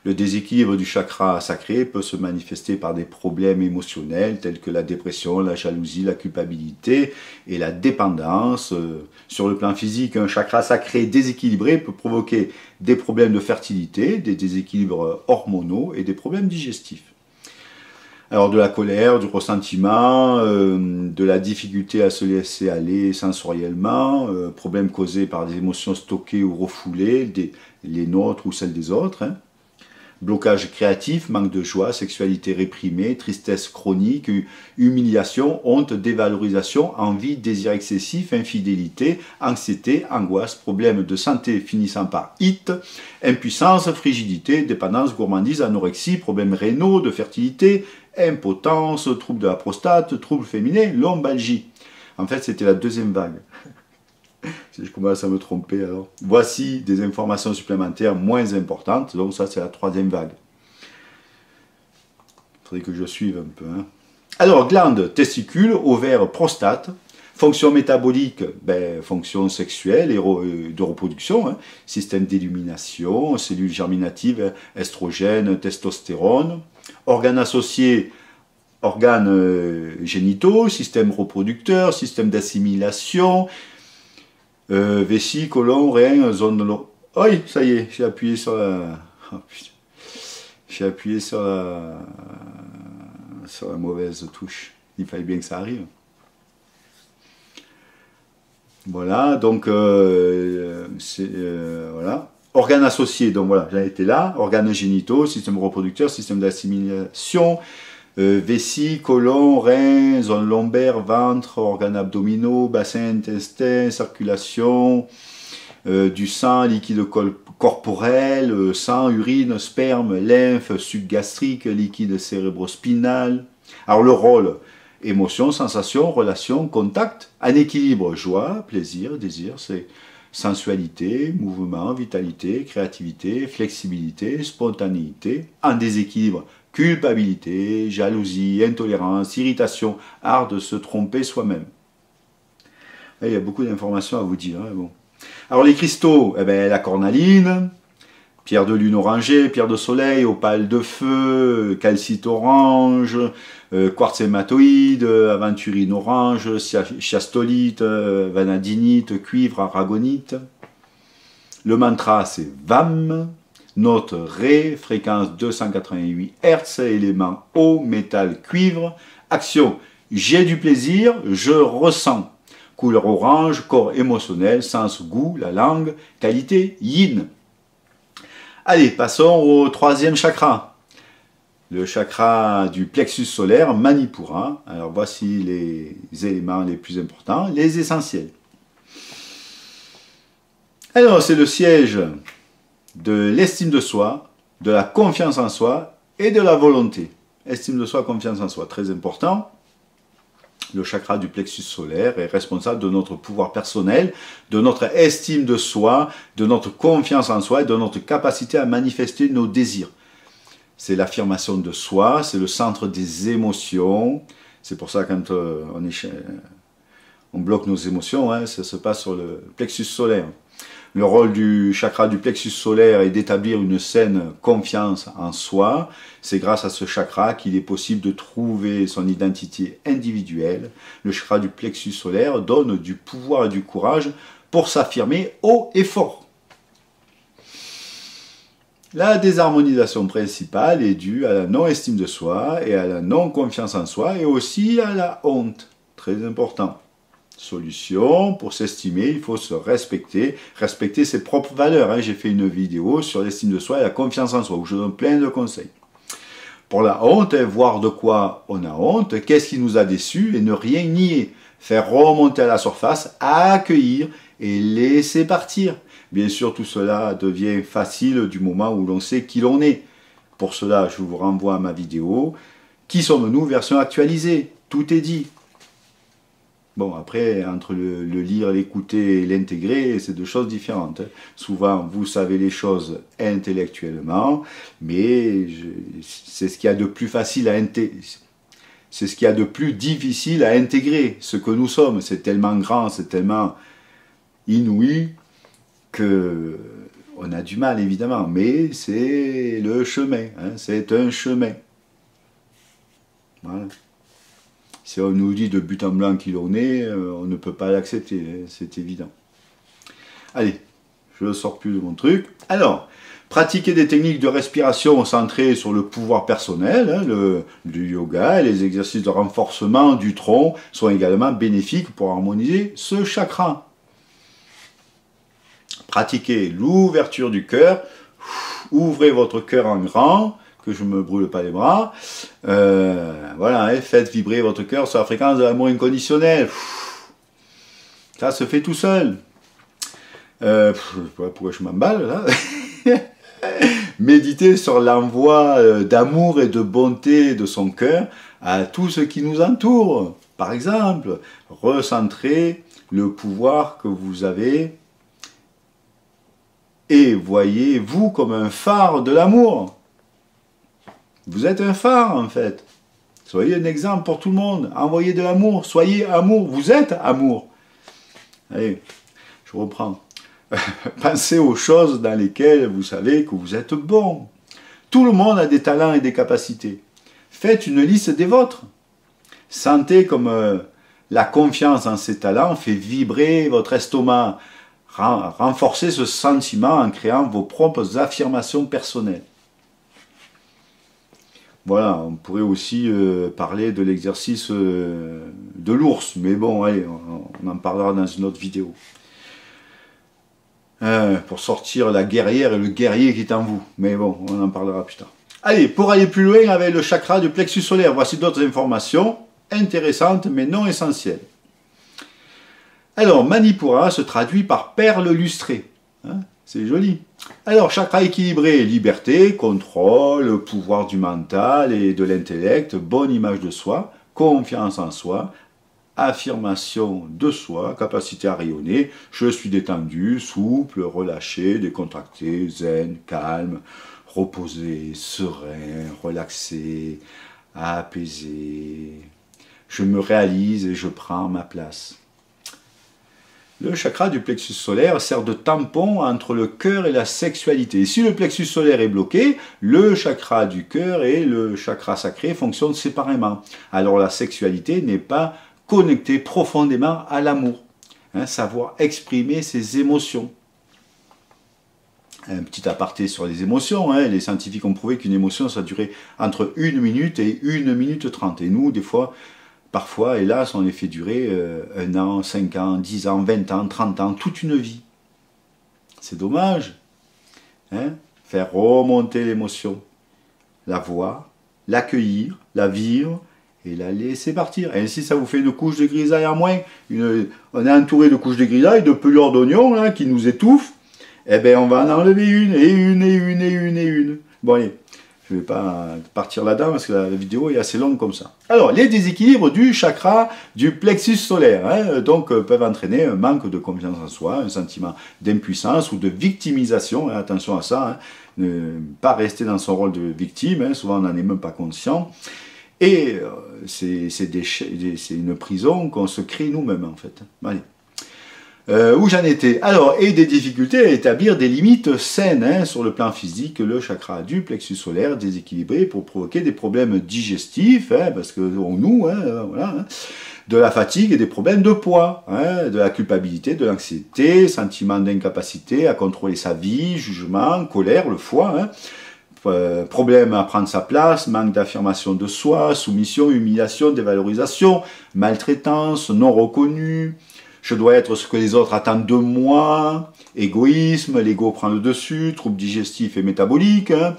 Speaker 1: Le déséquilibre du chakra sacré peut se manifester par des problèmes émotionnels tels que la dépression, la jalousie, la culpabilité et la dépendance. Sur le plan physique, un chakra sacré déséquilibré peut provoquer des problèmes de fertilité, des déséquilibres hormonaux et des problèmes digestifs. Alors de la colère, du ressentiment, de la difficulté à se laisser aller sensoriellement, problèmes causés par des émotions stockées ou refoulées, les nôtres ou celles des autres, blocage créatif, manque de joie, sexualité réprimée, tristesse chronique, humiliation, honte, dévalorisation, envie, désir excessif, infidélité, anxiété, angoisse, problèmes de santé finissant par it, impuissance, frigidité, dépendance, gourmandise, anorexie, problèmes rénaux, de fertilité, impotence, troubles de la prostate, troubles féminins, lombalgie. En fait, c'était la deuxième vague. Si je commence à me tromper, alors. Voici des informations supplémentaires moins importantes. Donc ça, c'est la troisième vague. Il faudrait que je suive un peu. Alors, glandes, testicules, ovaires, prostate. Fonction métabolique, fonction sexuelle et de reproduction. Système d'illumination, cellules germinatives, estrogènes, testostérone. Organes associés, organes génitaux, système reproducteur, système d'assimilation, vessie, côlon, rein, zone de l'eau. Oui, ça y est, j'ai appuyé sur la... Oh, j'ai appuyé sur la mauvaise touche. Il fallait bien que ça arrive. Voilà, donc voilà. Organes associés, donc voilà, j'en étais là. Organes génitaux, système reproducteur, système d'assimilation, vessie, côlon, rein, zone lombaire, ventre, organes abdominaux, bassin, intestin, circulation, du sang, liquide corporel, sang, urine, sperme, lymphe, suc gastrique, liquide cérébrospinal. Alors le rôle, émotion, sensation, relation, contact, en équilibre, joie, plaisir, désir, c'est sensualité, mouvement, vitalité, créativité, flexibilité, spontanéité, en déséquilibre, culpabilité, jalousie, intolérance, irritation, art de se tromper soi-même. Il y a beaucoup d'informations à vous dire. Bon. Alors les cristaux, la cornaline, pierre de lune orangée, pierre de soleil, opale de feu, calcite orange, quartz hématoïde, aventurine orange, chiastolite, vanadinite, cuivre, aragonite. Le mantra c'est VAM. Note Ré, fréquence 288 Hz, élément eau, métal, cuivre. Action, j'ai du plaisir, je ressens. Couleur orange, corps émotionnel, sens goût, la langue, qualité yin. Allez, passons au troisième chakra. le chakra du plexus solaire, Manipura. Alors voici les éléments les plus importants, les essentiels. Alors c'est le siège de l'estime de soi, de la confiance en soi et de la volonté. Estime de soi, confiance en soi, très important. Le chakra du plexus solaire est responsable de notre pouvoir personnel, de notre estime de soi, de notre confiance en soi et de notre capacité à manifester nos désirs. C'est l'affirmation de soi, c'est le centre des émotions. C'est pour ça quand on bloque nos émotions, hein, ça se passe sur le plexus solaire. Le rôle du chakra du plexus solaire est d'établir une saine confiance en soi. C'est grâce à ce chakra qu'il est possible de trouver son identité individuelle. Le chakra du plexus solaire donne du pouvoir et du courage pour s'affirmer haut et fort. La désharmonisation principale est due à la non-estime de soi et à la non-confiance en soi et aussi à la honte. Très important. Solution, pour s'estimer, il faut se respecter, respecter ses propres valeurs. Hein. J'ai fait une vidéo sur l'estime de soi et la confiance en soi où je donne plein de conseils. Pour la honte, voir de quoi on a honte, qu'est-ce qui nous a déçus et ne rien nier. Faire remonter à la surface, accueillir et laisser partir. Bien sûr, tout cela devient facile du moment où l'on sait qui l'on est. Pour cela, je vous renvoie à ma vidéo. Qui sommes-nous, version actualisée? Tout est dit. Bon, après, entre le lire, l'écouter et l'intégrer, c'est deux choses différentes. Souvent, vous savez les choses intellectuellement, mais c'est ce qu'il y a de plus facile à intégrer. C'est ce qu'il y a de plus difficile à intégrer, ce que nous sommes. C'est tellement grand, c'est tellement inouï qu'on a du mal, évidemment. Mais c'est le chemin, hein, c'est un chemin. Voilà. Si on nous dit de but en blanc qui l'on est, on ne peut pas l'accepter, hein, c'est évident. Allez, je ne sors plus de mon truc. Alors, pratiquer des techniques de respiration centrées sur le pouvoir personnel, hein, le yoga et les exercices de renforcement du tronc sont également bénéfiques pour harmoniser ce chakra. Pratiquez l'ouverture du cœur, ouvrez votre cœur en grand, que je ne me brûle pas les bras. Voilà, hein, faites vibrer votre cœur sur la fréquence de l'amour inconditionnel. Ça se fait tout seul. Pourquoi je m'emballe là? Méditez sur l'envoi d'amour et de bonté de son cœur à tout ce qui nous entoure. Par exemple, recentrez le pouvoir que vous avez et voyez-vous comme un phare de l'amour. Vous êtes un phare, en fait. Soyez un exemple pour tout le monde. Envoyez de l'amour. Soyez amour. Vous êtes amour. Allez, je reprends. Pensez aux choses dans lesquelles vous savez que vous êtes bon. Tout le monde a des talents et des capacités. Faites une liste des vôtres. Sentez comme la confiance en ces talents fait vibrer votre estomac. Renforcez ce sentiment en créant vos propres affirmations personnelles. Voilà, on pourrait aussi parler de l'exercice de l'ours, mais bon, allez, on en parlera dans une autre vidéo. Pour sortir la guerrière et le guerrier qui est en vous, mais bon, on en parlera plus tard. Allez, pour aller plus loin avec le chakra du plexus solaire, voici d'autres informations intéressantes mais non essentielles. Alors, Manipura se traduit par perle lustrée. Hein, c'est joli. Alors, chakra équilibré, liberté, contrôle, pouvoir du mental et de l'intellect, bonne image de soi, confiance en soi, affirmation de soi, capacité à rayonner, je suis détendu, souple, relâché, décontracté, zen, calme, reposé, serein, relaxé, apaisé. Je me réalise et je prends ma place. Le chakra du plexus solaire sert de tampon entre le cœur et la sexualité. Et si le plexus solaire est bloqué, le chakra du cœur et le chakra sacré fonctionnent séparément. Alors la sexualité n'est pas connectée profondément à l'amour. Hein, savoir exprimer ses émotions. Un petit aparté sur les émotions. Hein, les scientifiques ont prouvé qu'une émotion, ça durait entre 1 minute et 1 minute 30. Et nous, des fois... Parfois, hélas, on les fait durer 1 an, 5 ans, 10 ans, 20 ans, 30 ans, toute une vie. C'est dommage. Hein? Faire remonter l'émotion, la voir, l'accueillir, la vivre et la laisser partir. Et ainsi, ça vous fait une couche de grisaille en moins. On est entouré de couches de grisaille, de pelures d'oignons hein, qui nous étouffent. Eh bien, on va en enlever une, et une, et une, et une, et une. Bon, allez, je ne vais pas partir là-dedans parce que la vidéo est assez longue comme ça. Alors, les déséquilibres du chakra du plexus solaire, hein, donc, peuvent entraîner un manque de confiance en soi, un sentiment d'impuissance ou de victimisation. Hein, attention à ça, hein, ne pas rester dans son rôle de victime, hein, souvent on n'en est même pas conscient. Et c'est une prison qu'on se crée nous-mêmes, en fait. Allez. Où j'en étais? Alors, et des difficultés à établir des limites saines hein, sur le plan physique, le chakra du plexus solaire déséquilibré pour provoquer des problèmes digestifs, hein, parce que nous, hein, voilà, hein, de la fatigue et des problèmes de poids, hein, de la culpabilité, de l'anxiété, sentiment d'incapacité à contrôler sa vie, jugement, colère, le foie, hein, problème à prendre sa place, manque d'affirmation de soi, soumission, humiliation, dévalorisation, maltraitance, non reconnue, je dois être ce que les autres attendent de moi, égoïsme, l'ego prend le dessus, troubles digestifs et métaboliques, hein,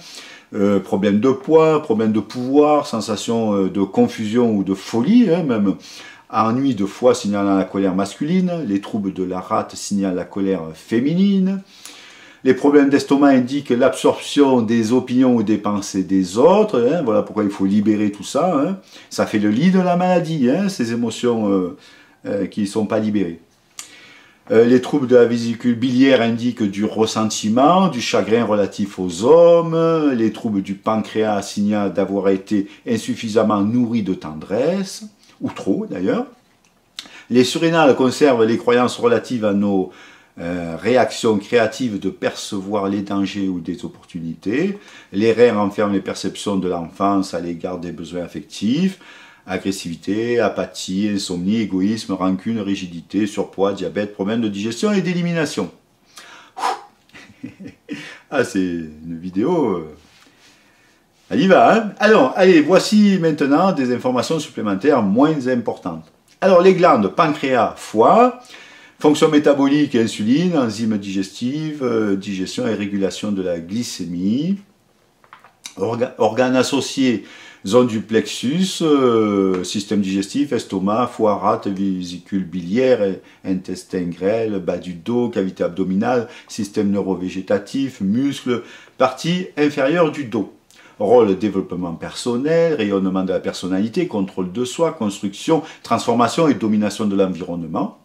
Speaker 1: problème de poids, problème de pouvoir, sensation de confusion ou de folie, hein, même ennui de foie signalant la colère masculine, les troubles de la rate signalent la colère féminine, les problèmes d'estomac indiquent l'absorption des opinions ou des pensées des autres, hein, voilà pourquoi il faut libérer tout ça, hein, ça fait le lit de la maladie, hein, ces émotions qui ne sont pas libérés. Les troubles de la vésicule biliaire indiquent du ressentiment, du chagrin relatif aux hommes. Les troubles du pancréas signalent d'avoir été insuffisamment nourri de tendresse, ou trop d'ailleurs. Les surrénales conservent les croyances relatives à nos réactions créatives de percevoir les dangers ou des opportunités. Les reins renferment les perceptions de l'enfance à l'égard des besoins affectifs. Agressivité, apathie, insomnie, égoïsme, rancune, rigidité, surpoids, diabète, problèmes de digestion et d'élimination. Ah, c'est une vidéo... Elle y va, hein? Alors, allez, voici maintenant des informations supplémentaires moins importantes. Alors, les glandes, pancréas, foie, fonction métabolique, insuline, enzymes digestives, digestion et régulation de la glycémie, organes associés, zone du plexus, système digestif, estomac, foie, rate, vésicule biliaire, intestin grêle, bas du dos, cavité abdominale, système neurovégétatif, muscles, partie inférieure du dos. Rôle développement personnel, rayonnement de la personnalité, contrôle de soi, construction, transformation et domination de l'environnement.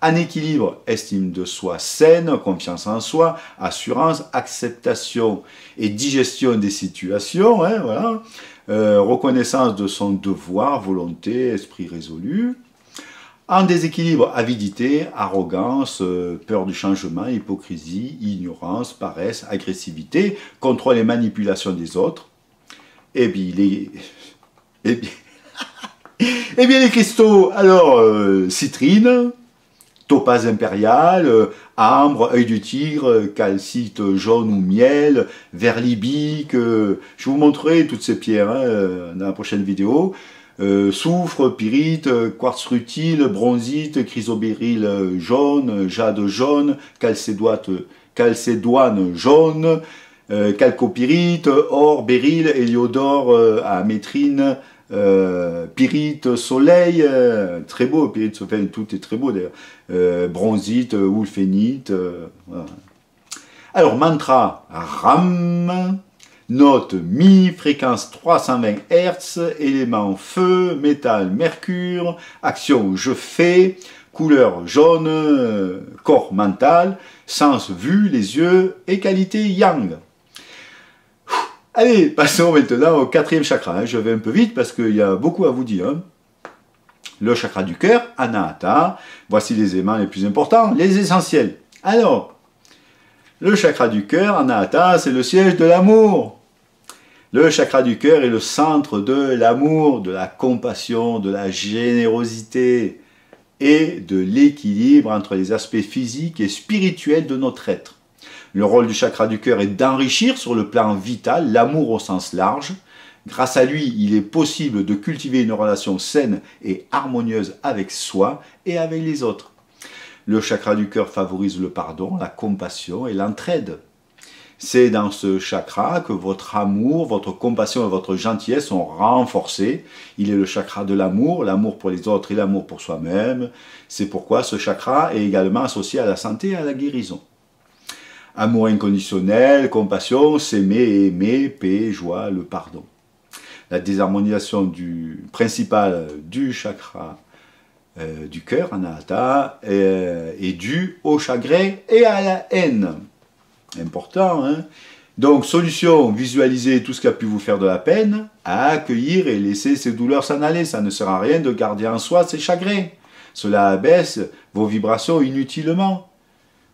Speaker 1: En équilibre, estime de soi saine, confiance en soi, assurance, acceptation et digestion des situations, hein, voilà. Reconnaissance de son devoir, volonté, esprit résolu. En déséquilibre, avidité, arrogance, peur du changement, hypocrisie, ignorance, paresse, agressivité, contrôle et manipulation des autres. Et bien, les cristaux, alors, citrine, topaz impérial, ambre, œil du tigre, calcite jaune ou miel, verre libique, je vous montrerai toutes ces pierres hein, dans la prochaine vidéo, soufre, pyrite, quartz rutile, bronzite, chrysobéryl jaune, jade jaune, calcédoine jaune, calcopyrite, or, béryl, héliodore, amétrine, pyrite, soleil, très beau, pyrite, soleil, tout est très beau d'ailleurs, bronzite, woulphénite, voilà. Alors mantra, Ram, note Mi, fréquence 320 Hz, élément feu, métal, mercure, action je fais, couleur jaune, corps mental, sens vue, les yeux et qualité yang. Allez, passons maintenant au quatrième chakra. Hein. Je vais un peu vite parce qu'il y a beaucoup à vous dire. Hein. Le chakra du cœur, Anahata. Voici les éléments les plus importants, les essentiels. Alors, le chakra du cœur, Anahata, c'est le siège de l'amour. Le chakra du cœur est le centre de l'amour, de la compassion, de la générosité et de l'équilibre entre les aspects physiques et spirituels de notre être. Le rôle du chakra du cœur est d'enrichir sur le plan vital l'amour au sens large. Grâce à lui, il est possible de cultiver une relation saine et harmonieuse avec soi et avec les autres. Le chakra du cœur favorise le pardon, la compassion et l'entraide. C'est dans ce chakra que votre amour, votre compassion et votre gentillesse sont renforcés. Il est le chakra de l'amour pour les autres et l'amour pour soi-même. C'est pourquoi ce chakra est également associé à la santé et à la guérison. Amour inconditionnel, compassion, s'aimer, aimer, paix, joie, le pardon. La désharmonisation principale du chakra du cœur, Anahata, est due au chagrin et à la haine. Important, hein? Donc, solution, visualisez tout ce qui a pu vous faire de la peine, à accueillir et laisser ces douleurs s'en aller. Ça ne sert à rien de garder en soi ces chagrins. Cela abaisse vos vibrations inutilement.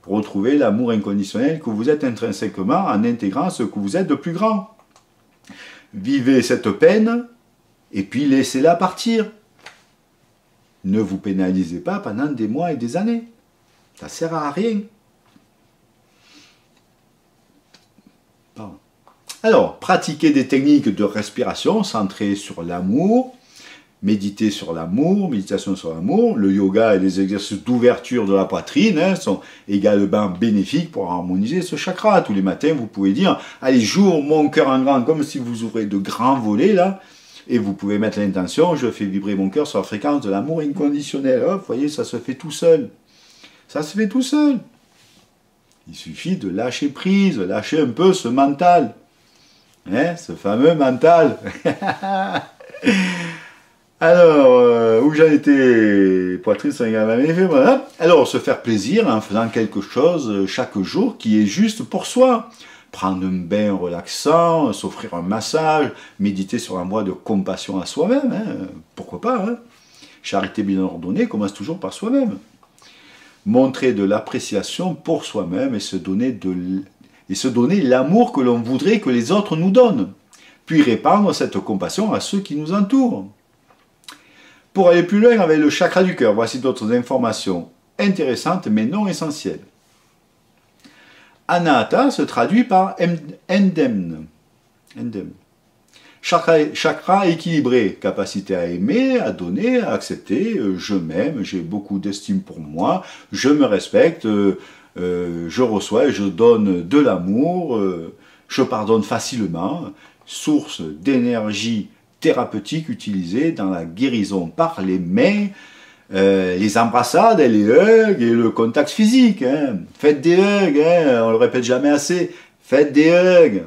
Speaker 1: Retrouvez l'amour inconditionnel que vous êtes intrinsèquement en intégrant ce que vous êtes de plus grand. Vivez cette peine et puis laissez-la partir. Ne vous pénalisez pas pendant des mois et des années. Ça ne sert à rien. Alors, pratiquez des techniques de respiration centrées sur l'amour, méditez sur l'amour, méditation sur l'amour. Le yoga et les exercices d'ouverture de la poitrine sont également bénéfiques pour harmoniser ce chakra. Tous les matins, vous pouvez dire « Allez, j'ouvre mon cœur en grand », comme si vous ouvrez de grands volets, là. Et vous pouvez mettre l'intention « Je fais vibrer mon cœur sur la fréquence de l'amour inconditionnel ». Vous voyez, ça se fait tout seul. Ça se fait tout seul. Il suffit de lâcher prise, lâcher un peu ce mental. Hein, ce fameux mental. Alors, où j'en étais, poitrine, c'est également fait, voilà. Alors, se faire plaisir en faisant quelque chose chaque jour qui est juste pour soi. Prendre un bain relaxant, s'offrir un massage, méditer sur un voie de compassion à soi-même. Hein. Pourquoi pas, hein. Charité bien ordonnée commence toujours par soi-même. Montrer de l'appréciation pour soi-même et se donner l'amour que l'on voudrait que les autres nous donnent, puis répandre cette compassion à ceux qui nous entourent. Pour aller plus loin avec le chakra du cœur, voici d'autres informations intéressantes mais non essentielles. Anahata se traduit par endem. Chakra équilibré, capacité à aimer, à donner, à accepter, je m'aime, j'ai beaucoup d'estime pour moi, je me respecte, je reçois et je donne de l'amour, je pardonne facilement, source d'énergie thérapeutique utilisée dans la guérison par les mains, les embrassades, les hugs et le contact physique. Hein. Faites des hugs, hein, on ne le répète jamais assez, faites des hugs.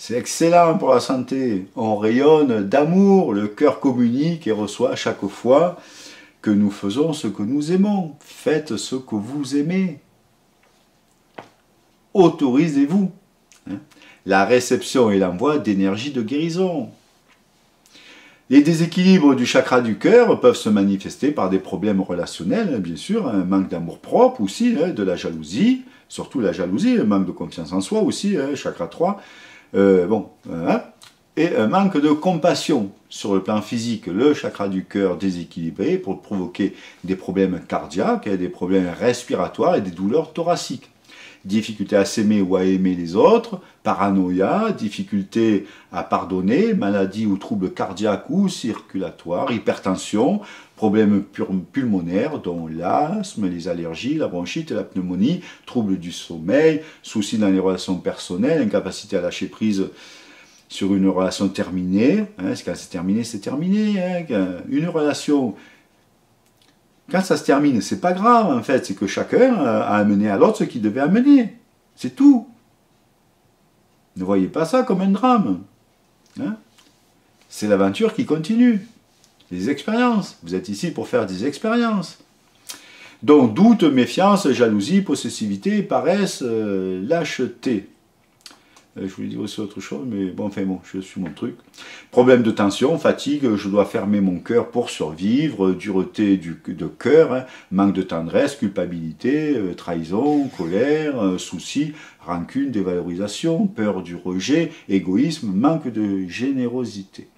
Speaker 1: C'est excellent pour la santé. On rayonne d'amour, le cœur communique et reçoit à chaque fois que nous faisons ce que nous aimons. Faites ce que vous aimez. Autorisez-vous. La réception et l'envoi d'énergie de guérison. Les déséquilibres du chakra du cœur peuvent se manifester par des problèmes relationnels, bien sûr, un manque d'amour-propre aussi, de la jalousie, surtout la jalousie, un manque de confiance en soi aussi, chakra 3, et un manque de compassion sur le plan physique, le chakra du cœur déséquilibré pour provoquer des problèmes cardiaques, des problèmes respiratoires et des douleurs thoraciques. Difficulté à s'aimer ou à aimer les autres, paranoïa, difficulté à pardonner, maladie ou troubles cardiaques ou circulatoires, hypertension, problèmes pulmonaires dont l'asthme, les allergies, la bronchite, la pneumonie, troubles du sommeil, soucis dans les relations personnelles, incapacité à lâcher prise sur une relation terminée. Hein, quand c'est terminé, c'est terminé. Hein, une relation... Quand ça se termine, c'est pas grave en fait, c'est que chacun a amené à l'autre ce qu'il devait amener. C'est tout. Ne voyez pas ça comme un drame. Hein? C'est l'aventure qui continue. Les expériences. Vous êtes ici pour faire des expériences. Donc doute, méfiance, jalousie, possessivité, paresse, lâcheté. Je voulais dire aussi autre chose, mais bon, enfin bon, je suis mon truc. Problème de tension, fatigue, je dois fermer mon cœur pour survivre, dureté de cœur, hein, manque de tendresse, culpabilité, trahison, colère, souci, rancune, dévalorisation, peur du rejet, égoïsme, manque de générosité.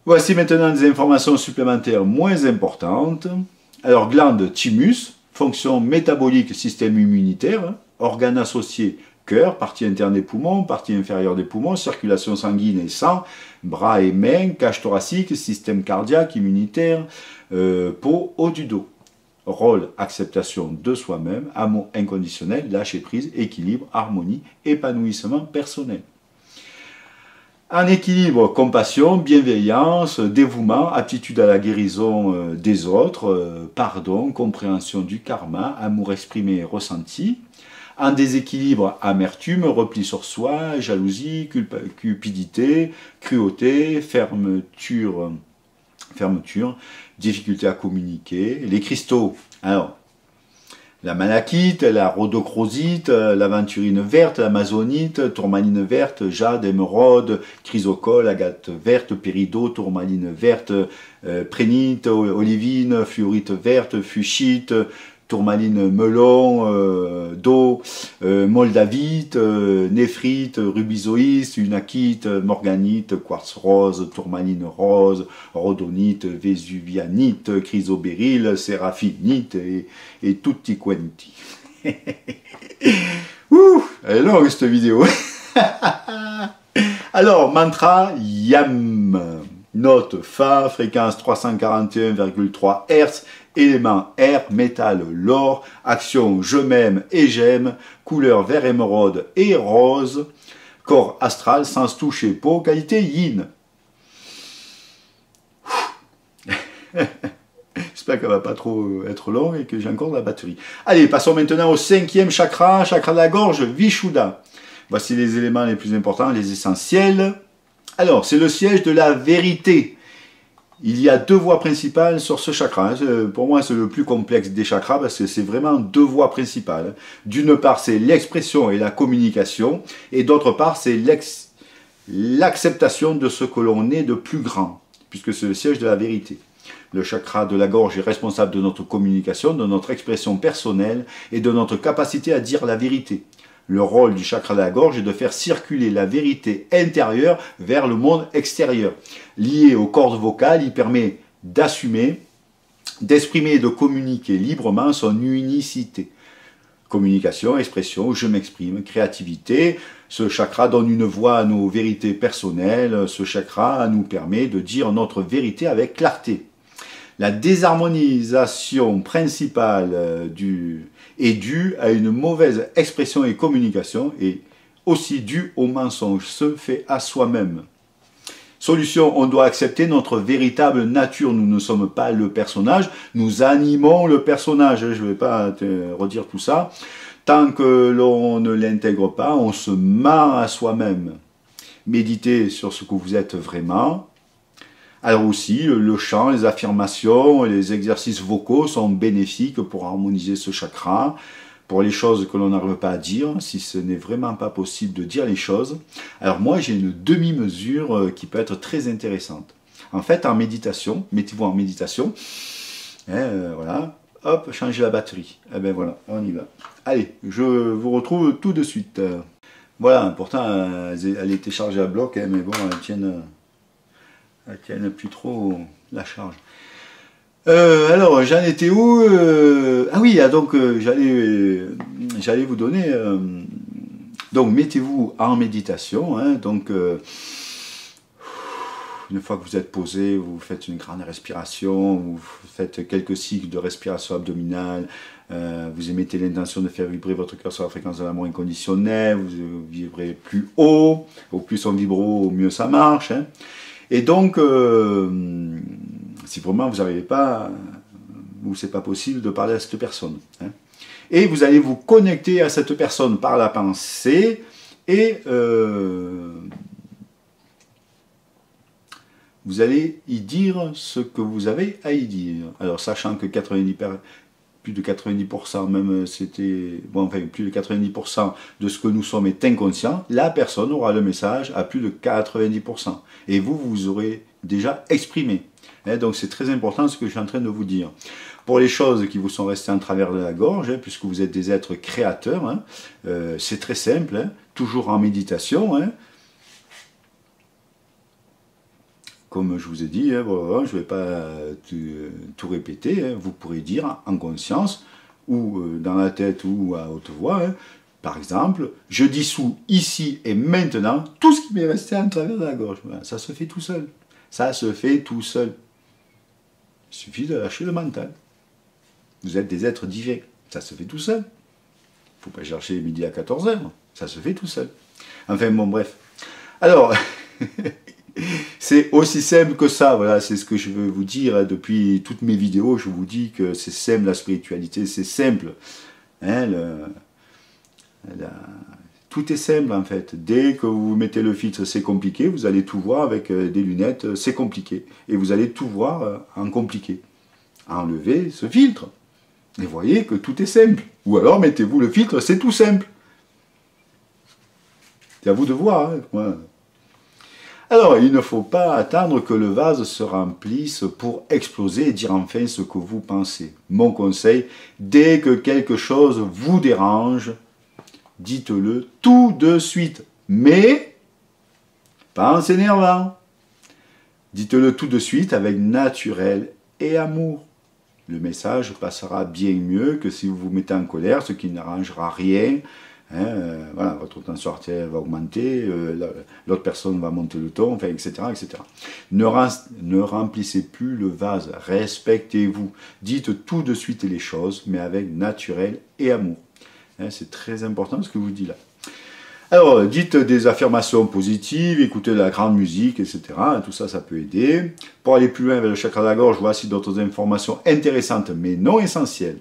Speaker 1: Voici maintenant des informations supplémentaires moins importantes. Alors, glande thymus, fonction métabolique, système immunitaire, hein, organe associé, cœur, partie interne des poumons, partie inférieure des poumons, circulation sanguine et sang, bras et mains, cage thoracique, système cardiaque, immunitaire, peau, haut du dos. rôle, acceptation de soi-même, amour inconditionnel, lâcher prise, équilibre, harmonie, épanouissement personnel. En équilibre, compassion, bienveillance, dévouement, aptitude à la guérison des autres, pardon, compréhension du karma, amour exprimé et ressenti. En déséquilibre, amertume, repli sur soi, jalousie, cupidité, cruauté, fermeture, difficulté à communiquer. Les cristaux, alors, la malachite, la rhodochrosite, l'aventurine verte, l'amazonite, tourmaline verte, jade, émeraude, chrysocole, agate verte, péridot, tourmaline verte, prénite, olivine, fluorite verte, fuchsite, tourmaline melon, d'eau, moldavite, néphrite, rubizoïste, unakite, morganite, quartz rose, tourmaline rose, rhodonite, vésuvianite, chrysobéryl, séraphinite et tutti quanti. Ouh, elle est longue cette vidéo. Alors, mantra Yam. Note Fa, fréquence 341,3 Hz, élément air, métal, l'or, action je m'aime et j'aime, couleur vert émeraude et rose, corps astral, sens toucher peau, qualité yin. J'espère qu'elle ne va pas trop être longue et que j'ai encore de la batterie. Allez, passons maintenant au 5e chakra, chakra de la gorge, Vishuddha. Voici les éléments les plus importants, les essentiels. Alors, c'est le siège de la vérité. Il y a 2 voies principales sur ce chakra. Pour moi, c'est le plus complexe des chakras parce que c'est vraiment 2 voies principales. D'une part, c'est l'expression et la communication. Et d'autre part, c'est l'acceptation de ce que l'on est de plus grand, puisque c'est le siège de la vérité. Le chakra de la gorge est responsable de notre communication, de notre expression personnelle et de notre capacité à dire la vérité. Le rôle du chakra de la gorge est de faire circuler la vérité intérieure vers le monde extérieur. Lié aux cordes vocales, il permet d'assumer, d'exprimer et de communiquer librement son unicité. Communication, expression, je m'exprime, créativité. Ce chakra donne une voix à nos vérités personnelles. Ce chakra nous permet de dire notre vérité avec clarté. La désharmonisation principale est due à une mauvaise expression et communication et aussi due au mensonge, se fait à soi-même. Solution, on doit accepter notre véritable nature. Nous ne sommes pas le personnage, nous animons le personnage. Je ne vais pas te redire tout ça. Tant que l'on ne l'intègre pas, on se ment à soi-même. Méditez sur ce que vous êtes vraiment. Alors aussi, le chant, les affirmations, les exercices vocaux sont bénéfiques pour harmoniser ce chakra, pour les choses que l'on n'arrive pas à dire, si ce n'est vraiment pas possible de dire les choses. Alors moi, j'ai une demi-mesure qui peut être très intéressante. En fait, en méditation, mettez-vous en méditation, voilà, hop, changez la batterie. Et bien voilà, on y va. Allez, je vous retrouve tout de suite. Voilà, pourtant, elle était chargée à bloc, mais bon, elle tienne plus trop la charge. Alors, j'en étais où? Ah oui, donc j'allais vous donner... donc, mettez-vous en méditation. Hein, donc, une fois que vous êtes posé, vous faites une grande respiration, vous faites quelques cycles de respiration abdominale, vous émettez l'intention de faire vibrer votre cœur sur la fréquence de l'amour inconditionnel, vous vibrez plus haut, au plus on vibre haut, au mieux ça marche. Hein. Et donc, si vraiment vous n'arrivez pas, ou c'est pas possible de parler à cette personne. Hein. Et vous allez vous connecter à cette personne par la pensée et vous allez y dire ce que vous avez à y dire. Alors, sachant que plus de 90%, même c'était, bon, enfin, plus de 90% de ce que nous sommes est inconscient, la personne aura le message à plus de 90%. Et vous, vous aurez déjà exprimé. Hein, donc c'est très important ce que je suis en train de vous dire. Pour les choses qui vous sont restées en travers de la gorge, hein, puisque vous êtes des êtres créateurs, hein, c'est très simple, hein, toujours en méditation. Hein. Comme je vous ai dit, hein, voilà, je ne vais pas tout répéter, hein, vous pourrez dire en conscience, ou dans la tête, ou à haute voix, hein, par exemple, je dissous ici et maintenant tout ce qui m'est resté en travers de la gorge. Voilà, ça se fait tout seul. Ça se fait tout seul. Il suffit de lâcher le mental. Vous êtes des êtres divins. Ça se fait tout seul. Il ne faut pas chercher midi à 14 heures. Ça se fait tout seul. Enfin, bon, bref. Alors, c'est aussi simple que ça. Voilà, c'est ce que je veux vous dire. Depuis toutes mes vidéos, je vous dis que c'est simple, la spiritualité, c'est simple. Hein, tout est simple, en fait. Dès que vous mettez le filtre, c'est compliqué. Vous allez tout voir avec des lunettes, c'est compliqué. Et vous allez tout voir en compliqué. Enlevez ce filtre. Et voyez que tout est simple. Ou alors, mettez-vous le filtre, c'est tout simple. C'est à vous de voir. Hein. Ouais. Alors, il ne faut pas attendre que le vase se remplisse pour exploser et dire enfin ce que vous pensez. Mon conseil, dès que quelque chose vous dérange, dites-le tout de suite. Mais, pas en s'énervant. Dites-le tout de suite avec naturel et amour. Le message passera bien mieux que si vous vous mettez en colère, ce qui n'arrangera rien. Hein, voilà, votre tension artérielle va augmenter, l'autre personne va monter le ton, enfin, etc. etc. Ne remplissez plus le vase, respectez-vous. Dites tout de suite les choses, mais avec naturel et amour. Hein, c'est très important ce que je vous dis là. Alors, dites des affirmations positives, écoutez de la grande musique, etc. Tout ça, ça peut aider. Pour aller plus loin vers le chakra de la gorge, voici d'autres informations intéressantes, mais non essentielles.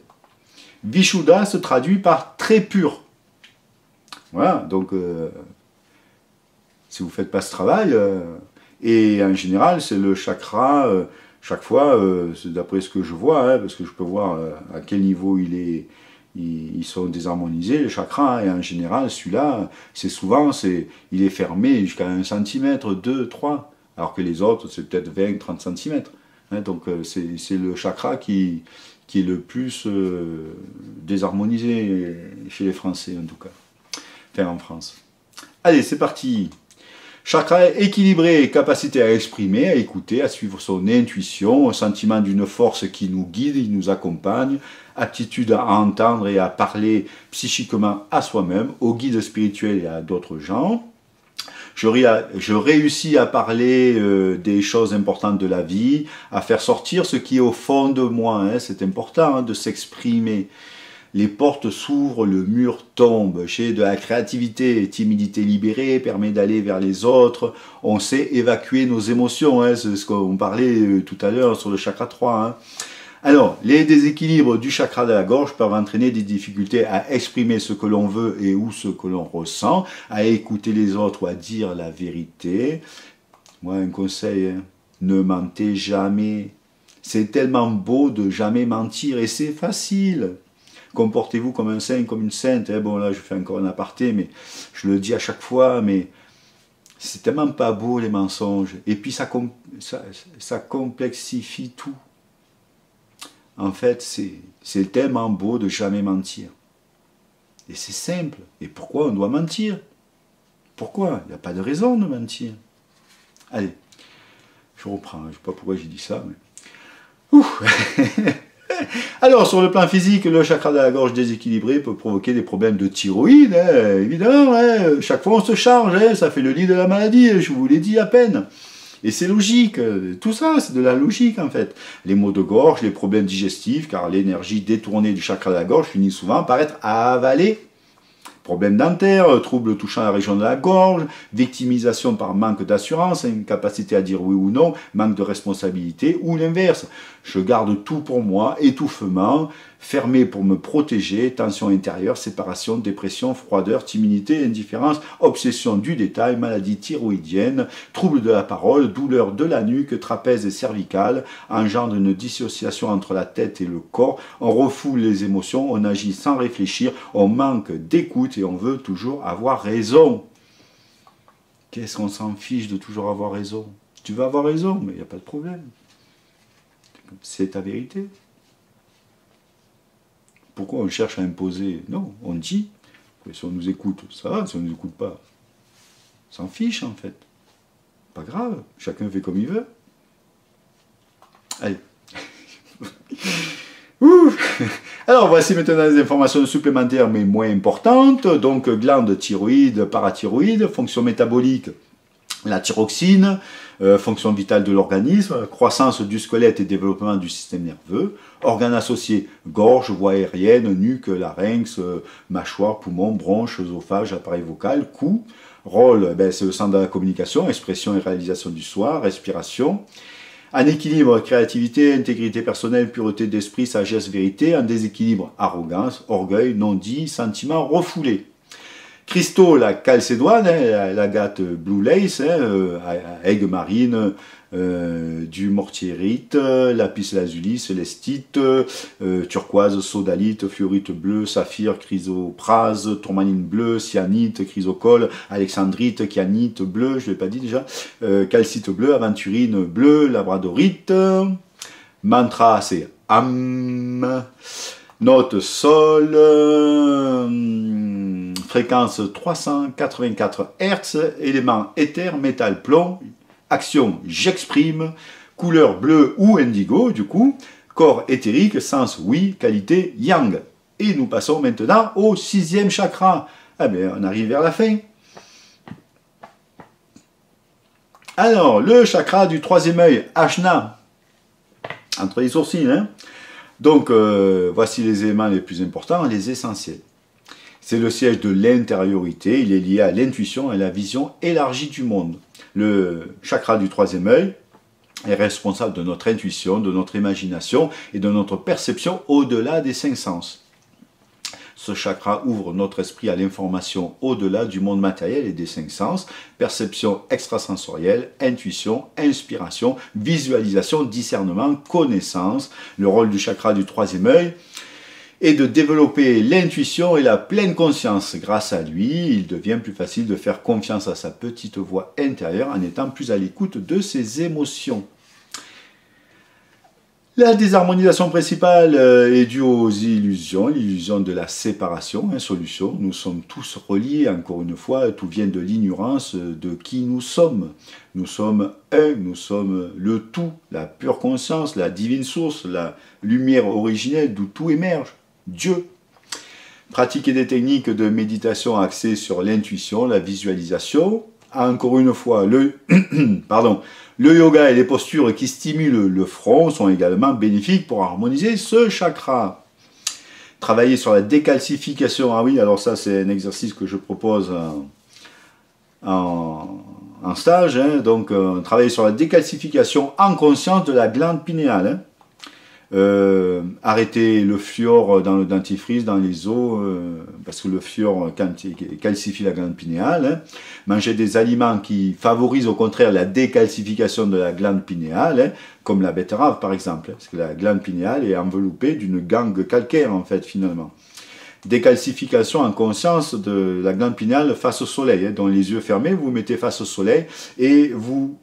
Speaker 1: Vishuddha se traduit par très pur. Voilà, donc, si vous ne faites pas ce travail, et en général, c'est le chakra, chaque fois, c'est d'après ce que je vois, hein, parce que je peux voir à quel niveau ils sont désharmonisés, les chakras, et en général, celui-là, c'est souvent, il est fermé jusqu'à 1 cm, 2, 3, alors que les autres, c'est peut-être 20, 30 cm. Hein, donc, c'est le chakra qui est le plus désharmonisé chez les Français, en tout cas. Enfin, en France. Allez, c'est parti. Chakra équilibré, capacité à exprimer, à écouter, à suivre son intuition, sentiment d'une force qui nous guide, qui nous accompagne, aptitude à entendre et à parler psychiquement à soi-même, aux guides spirituels et à d'autres gens. Je réussis à parler des choses importantes de la vie, à faire sortir ce qui est au fond de moi. Hein. C'est important de s'exprimer. Les portes s'ouvrent, le mur tombe. J'ai de la créativité, timidité libérée, permet d'aller vers les autres. On sait évacuer nos émotions, hein, c'est ce qu'on parlait tout à l'heure sur le chakra 3. Hein. Alors, les déséquilibres du chakra de la gorge peuvent entraîner des difficultés à exprimer ce que l'on veut et ou ce que l'on ressent, à écouter les autres ou à dire la vérité. Moi, un conseil, hein, ne mentez jamais. C'est tellement beau de jamais mentir et c'est facile. Comportez-vous comme un saint, comme une sainte. Hein. Bon, là, je fais encore un aparté, mais je le dis à chaque fois, mais c'est tellement pas beau, les mensonges. Et puis, ça complexifie tout. En fait, c'est tellement beau de jamais mentir. Et c'est simple. Et pourquoi on doit mentir? Pourquoi? Il n'y a pas de raison de mentir. Allez, je reprends. Je ne sais pas pourquoi j'ai dit ça, mais... Ouh. Alors, sur le plan physique, le chakra de la gorge déséquilibré peut provoquer des problèmes de thyroïde, hein, évidemment. Hein, chaque fois, on se charge, hein, ça fait le lit de la maladie, je vous l'ai dit à peine. Et c'est logique, tout ça, c'est de la logique, en fait. Les maux de gorge, les problèmes digestifs, car l'énergie détournée du chakra de la gorge finit souvent par être avalée. Problèmes dentaires, troubles touchant la région de la gorge, victimisation par manque d'assurance, incapacité à dire oui ou non, manque de responsabilité, ou l'inverse. Je garde tout pour moi, étouffement, fermé pour me protéger, tension intérieure, séparation, dépression, froideur, timidité, indifférence, obsession du détail, maladie thyroïdienne, troubles de la parole, douleur de la nuque, trapèze et cervicale, engendre une dissociation entre la tête et le corps, on refoule les émotions, on agit sans réfléchir, on manque d'écoute et on veut toujours avoir raison. Qu'est-ce qu'on s'en fiche de toujours avoir raison? Tu veux avoir raison, mais il n'y a pas de problème. C'est ta vérité. Pourquoi on cherche à imposer? Non, on dit. Si on nous écoute, ça va. Si on ne nous écoute pas, on s'en fiche en fait. Pas grave, chacun fait comme il veut. Allez. Alors voici maintenant des informations supplémentaires mais moins importantes. Donc glande thyroïde, parathyroïde, fonction métabolique. La thyroxine, fonction vitale de l'organisme, croissance du squelette et développement du système nerveux, organes associés, gorge, voie aérienne, nuque, larynx, mâchoire, poumon, bronches, œsophage, appareil vocal, cou. Rôle, c'est le centre de la communication, expression et réalisation du soi, respiration. En équilibre, créativité, intégrité personnelle, pureté d'esprit, sagesse, vérité. En déséquilibre, arrogance, orgueil, non-dit, sentiment refoulé. Cristaux, la calcédoine, l'agate blue lace, aigue marine, du mortierite, lapis lazuli, célestite, turquoise, sodalite, fluorite bleue, saphir, chrysoprase, tourmaline bleue, cyanite, chrysocole, alexandrite, kyanite bleu, je ne l'ai pas dit déjà, calcite bleu, aventurine bleue, labradorite. Mantra, c'est Am. Note sol, fréquence 384 Hz, élément éther, métal, plomb, action, j'exprime, couleur bleu ou indigo, du coup, corps éthérique, sens oui, qualité yang. Et nous passons maintenant au 6e chakra. Ah bien, on arrive vers la fin. Alors, le chakra du 3e œil, Ajna, entre les sourcils, hein. Donc, voici les éléments les plus importants, les essentiels. C'est le siège de l'intériorité, il est lié à l'intuition et la vision élargie du monde. Le chakra du 3e œil est responsable de notre intuition, de notre imagination et de notre perception au-delà des 5 sens. Ce chakra ouvre notre esprit à l'information au-delà du monde matériel et des 5 sens, perception extrasensorielle, intuition, inspiration, visualisation, discernement, connaissance. Le rôle du chakra du 3e œil est de développer l'intuition et la pleine conscience. Grâce à lui, il devient plus facile de faire confiance à sa petite voix intérieure en étant plus à l'écoute de ses émotions. La désharmonisation principale est due aux illusions, l'illusion de la séparation, solution. Nous sommes tous reliés, encore une fois, tout vient de l'ignorance de qui nous sommes. Nous sommes un, nous sommes le tout, la pure conscience, la divine source, la lumière originelle d'où tout émerge, Dieu. Pratiquer des techniques de méditation axées sur l'intuition, la visualisation. Encore une fois, le yoga et les postures qui stimulent le front sont également bénéfiques pour harmoniser ce chakra. Travailler sur la décalcification, ah oui, alors ça c'est un exercice que je propose en stage, hein. Donc travailler sur la décalcification en conscience de la glande pinéale, hein. Arrêter le fluor dans le dentifrice, dans les os, parce que le fluor calcifie la glande pinéale, hein. Manger des aliments qui favorisent au contraire la décalcification de la glande pinéale, hein, comme la betterave par exemple, parce que la glande pinéale est enveloppée d'une gangue calcaire en fait finalement. Décalcification en conscience de la glande pinéale face au soleil, hein, dans les yeux fermés, vous vous mettez face au soleil et vous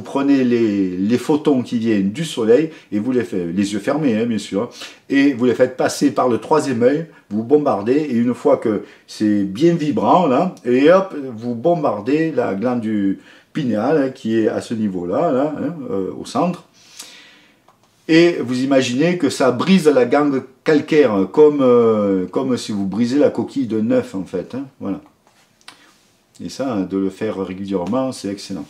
Speaker 1: prenez les photons qui viennent du soleil et vous les faites, les yeux fermés hein, bien sûr, et vous les faites passer par le 3e œil, vous bombardez et une fois que c'est bien vibrant là, et hop, vous bombardez la glande du pinéale hein, qui est à ce niveau-là, là, hein, au centre. Et vous imaginez que ça brise la gangue calcaire, comme si vous brisez la coquille d'un œuf en fait. Hein, voilà. Et ça, de le faire régulièrement, c'est excellent.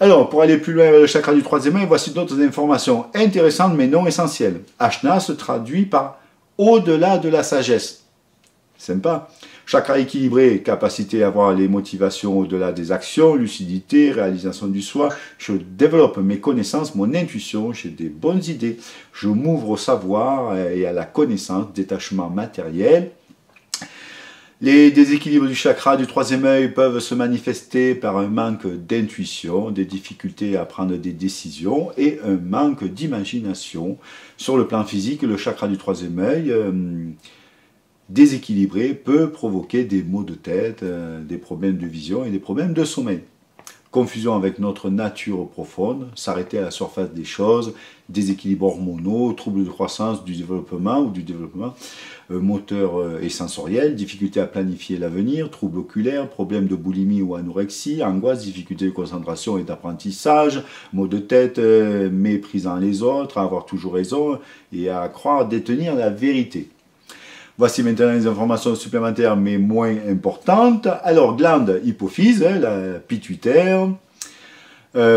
Speaker 1: Alors, pour aller plus loin avec le chakra du 3e œil, voici d'autres informations intéressantes mais non essentielles. Ajna se traduit par au-delà de la sagesse. Sympa. Chakra équilibré, capacité à avoir les motivations au-delà des actions, lucidité, réalisation du soi. Je développe mes connaissances, mon intuition, j'ai des bonnes idées. Je m'ouvre au savoir et à la connaissance, détachement matériel. Les déséquilibres du chakra du 3e œil peuvent se manifester par un manque d'intuition, des difficultés à prendre des décisions et un manque d'imagination. Sur le plan physique, le chakra du 3e œil déséquilibré peut provoquer des maux de tête, des problèmes de vision et des problèmes de sommeil. Confusion avec notre nature profonde, s'arrêter à la surface des choses, déséquilibres hormonaux, troubles de croissance du développement ou du développement moteur et sensoriel, difficulté à planifier l'avenir, troubles oculaires, problèmes de boulimie ou anorexie, angoisse, difficulté de concentration et d'apprentissage, maux de tête, méprisant les autres, à avoir toujours raison et à croire détenir la vérité. Voici maintenant les informations supplémentaires mais moins importantes. Alors, glande hypophyse, la pituitaire.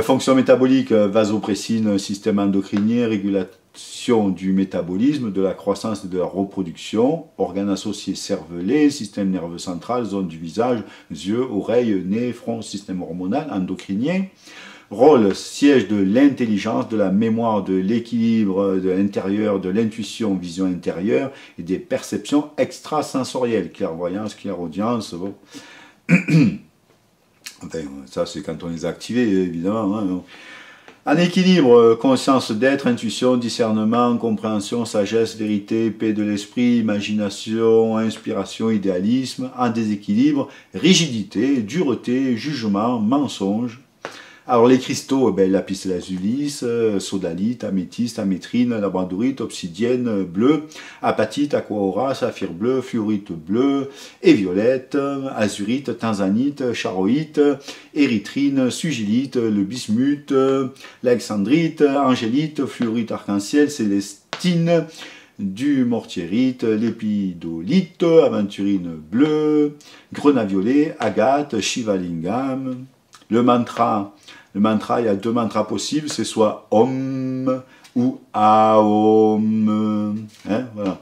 Speaker 1: Fonction métabolique, vasopressine, système endocrinien, régulation du métabolisme, de la croissance et de la reproduction, organes associés cervelés, système nerveux central, zone du visage, yeux, oreilles, nez, front, système hormonal, endocrinien. Rôle, siège de l'intelligence, de la mémoire, de l'équilibre, de l'intérieur, de l'intuition, vision intérieure et des perceptions extrasensorielles, clairvoyance, clairaudience. Bon. Enfin, ça c'est quand on les a activés, évidemment. Hein. En équilibre, conscience d'être, intuition, discernement, compréhension, sagesse, vérité, paix de l'esprit, imagination, inspiration, idéalisme. En déséquilibre, rigidité, dureté, jugement, mensonge. Alors les cristaux, lapis lazuli, sodalite, améthyste, amétrine, labradorite, obsidienne bleue, apatite, aquaora, saphir bleu, fluorite bleu et violette, azurite, tanzanite, charoïte, érythrine, sugilite, le bismuth, l'alexandrite, angélite, fluorite arc-en-ciel, célestine, du mortierite, l'épidolite, aventurine bleue, grenat violet, agate, shivalingam. Le mantra, il y a deux mantras possibles, c'est soit Om ou Aom. Hein, voilà.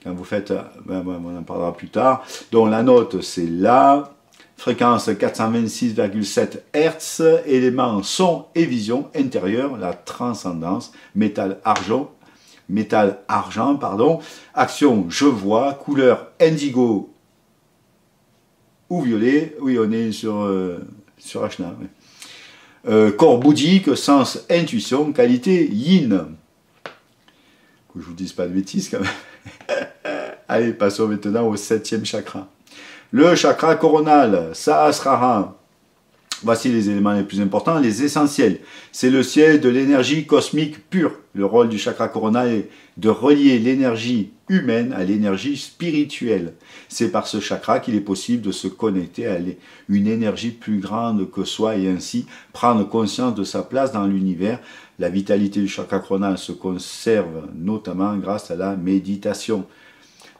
Speaker 1: Quand vous faites, on en parlera plus tard. Donc la note, c'est La, fréquence 426,7 Hz, éléments son et vision intérieure, la transcendance, métal argent, action je vois, couleur indigo ou violet. Oui, on est sur Ashna. Oui. Corps bouddhique, sens, intuition, qualité yin. Que je vous dise pas de bêtises quand même. Allez, passons maintenant au 7e chakra. Le chakra coronal, Sahasrara. Voici les éléments les plus importants, les essentiels. C'est le ciel de l'énergie cosmique pure. Le rôle du chakra coronal est de relier l'énergie humaine à l'énergie spirituelle. C'est par ce chakra qu'il est possible de se connecter à une énergie plus grande que soi et ainsi prendre conscience de sa place dans l'univers. La vitalité du chakra coronal se conserve notamment grâce à la méditation.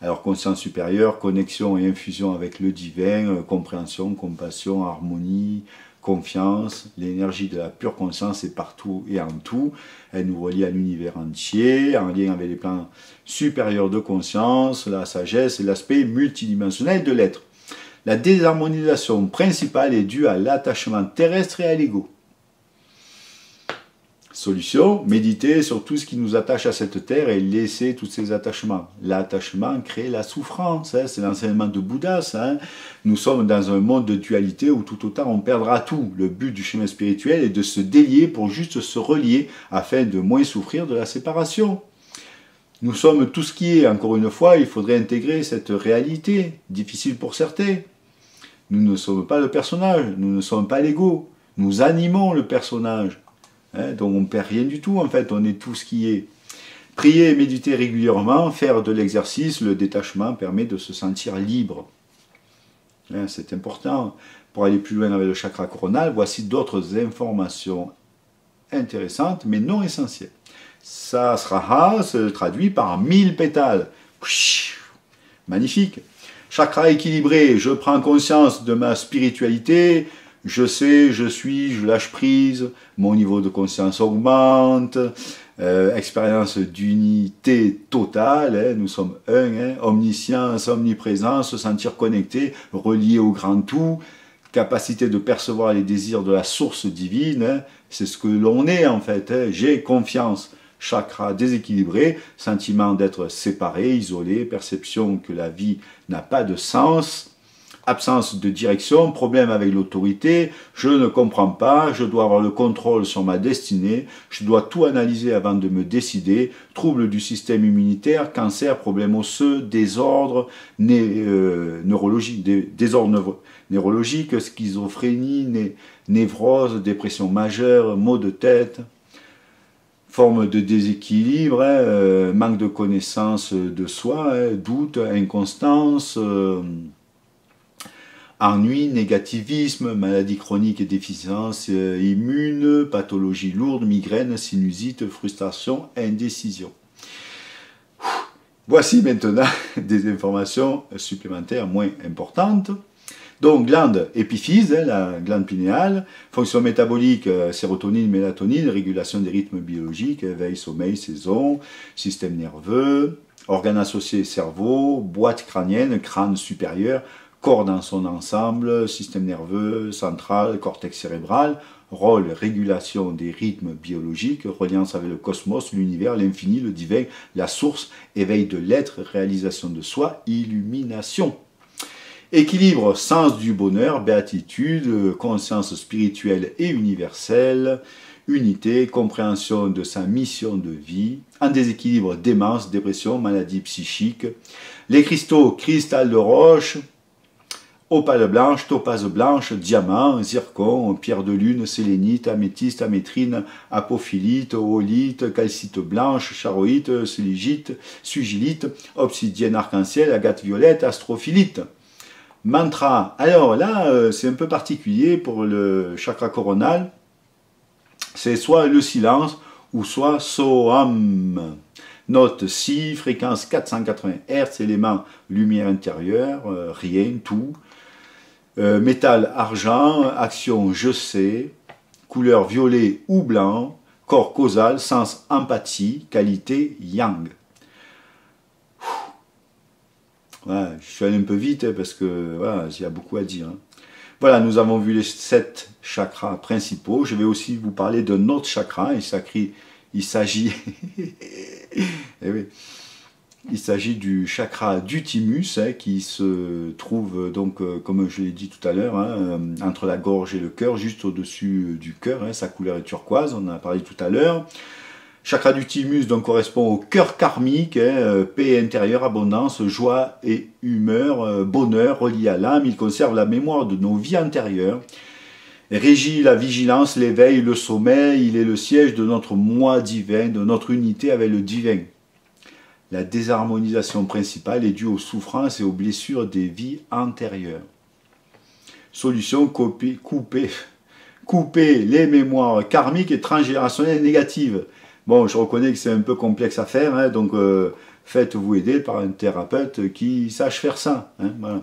Speaker 1: Alors conscience supérieure, connexion et infusion avec le divin, compréhension, compassion, harmonie, confiance, l'énergie de la pure conscience est partout et en tout. Elle nous relie à l'univers entier, en lien avec les plans supérieurs de conscience, la sagesse et l'aspect multidimensionnel de l'être. La désharmonisation principale est due à l'attachement terrestre et à l'ego. Solution, méditer sur tout ce qui nous attache à cette terre et laisser tous ces attachements. L'attachement crée la souffrance, hein, c'est l'enseignement de Bouddha. Ça, hein. Nous sommes dans un monde de dualité où tout autant on perdra tout. Le but du chemin spirituel est de se délier pour juste se relier afin de moins souffrir de la séparation. Nous sommes tout ce qui est, encore une fois, il faudrait intégrer cette réalité, difficile pour certains. Nous ne sommes pas le personnage, nous ne sommes pas l'ego, nous animons le personnage. Hein, donc on ne perd rien du tout, en fait, on est tout ce qui est. Prier et méditer régulièrement, faire de l'exercice, le détachement permet de se sentir libre. Hein, c'est important. Pour aller plus loin avec le chakra coronal, voici d'autres informations intéressantes, mais non essentielles. Sahasrara se traduit par 1000 pétales. Magnifique. Chakra équilibré, je prends conscience de ma spiritualité, je sais, je suis, je lâche prise, mon niveau de conscience augmente, expérience d'unité totale, hein, nous sommes un, hein, omniscience, omniprésence, se sentir connecté, relié au grand tout, capacité de percevoir les désirs de la source divine, hein, c'est ce que l'on est en fait, hein, j'ai confiance. Chakra déséquilibré, sentiment d'être séparé, isolé, perception que la vie n'a pas de sens, absence de direction, problème avec l'autorité, je ne comprends pas, je dois avoir le contrôle sur ma destinée, je dois tout analyser avant de me décider, trouble du système immunitaire, cancer, problème osseux, désordre neurologique, schizophrénie, névrose, dépression majeure, maux de tête, forme de déséquilibre, hein, manque de connaissance de soi, hein, doute, inconstance, ennui, négativisme, maladie chronique et déficience immune, pathologie lourde, migraine, sinusite, frustration, indécision. Voici maintenant des informations supplémentaires moins importantes. Donc, glande épiphyse, la glande pinéale, fonction métabolique, sérotonine, mélatonine, régulation des rythmes biologiques, éveil, sommeil, saison, système nerveux, organes associés, cerveau, boîte crânienne, crâne supérieur, corps dans son ensemble, système nerveux central, cortex cérébral, rôle, régulation des rythmes biologiques, reliance avec le cosmos, l'univers, l'infini, le divin, la source, éveil de l'être, réalisation de soi, illumination. Équilibre, sens du bonheur, béatitude, conscience spirituelle et universelle, unité, compréhension de sa mission de vie, en déséquilibre, démence, dépression, maladie psychique. Les cristaux, cristal de roche, opale blanche, topaze blanche, diamant, zircon, pierre de lune, sélénite, améthyste, amétrine, apophylite, oolite, calcite blanche, charoïte, siligite, sugilite, obsidienne arc-en-ciel, agate violette, astrophilite. Mantra, alors là c'est un peu particulier pour le chakra coronal, c'est soit le silence ou soit Soham. Note si, fréquence 480 Hz, élément lumière intérieure, rien, tout. Métal argent, action je sais, couleur violet ou blanc, corps causal, sens empathie, qualité yang. Voilà, je suis allé un peu vite parce que voilà, il y a beaucoup à dire. Voilà, nous avons vu les 7 chakras principaux. Je vais aussi vous parler d'un autre chakra. Il s'agit eh oui, il s'agit du chakra du thymus qui se trouve donc, comme je l'ai dit tout à l'heure, entre la gorge et le cœur, juste au-dessus du cœur. Sa couleur est turquoise, on en a parlé tout à l'heure. Chakra du thymus donc correspond au cœur karmique, paix intérieure, abondance, joie et humeur, bonheur relié à l'âme. Il conserve la mémoire de nos vies antérieures, régit la vigilance, l'éveil, le sommeil. Il est le siège de notre moi divin, de notre unité avec le divin. La désharmonisation principale est due aux souffrances et aux blessures des vies antérieures. Solution, couper les mémoires karmiques et transgénérationnelles négatives. Bon, je reconnais que c'est un peu complexe à faire, donc faites-vous aider par un thérapeute qui sache faire ça. Voilà.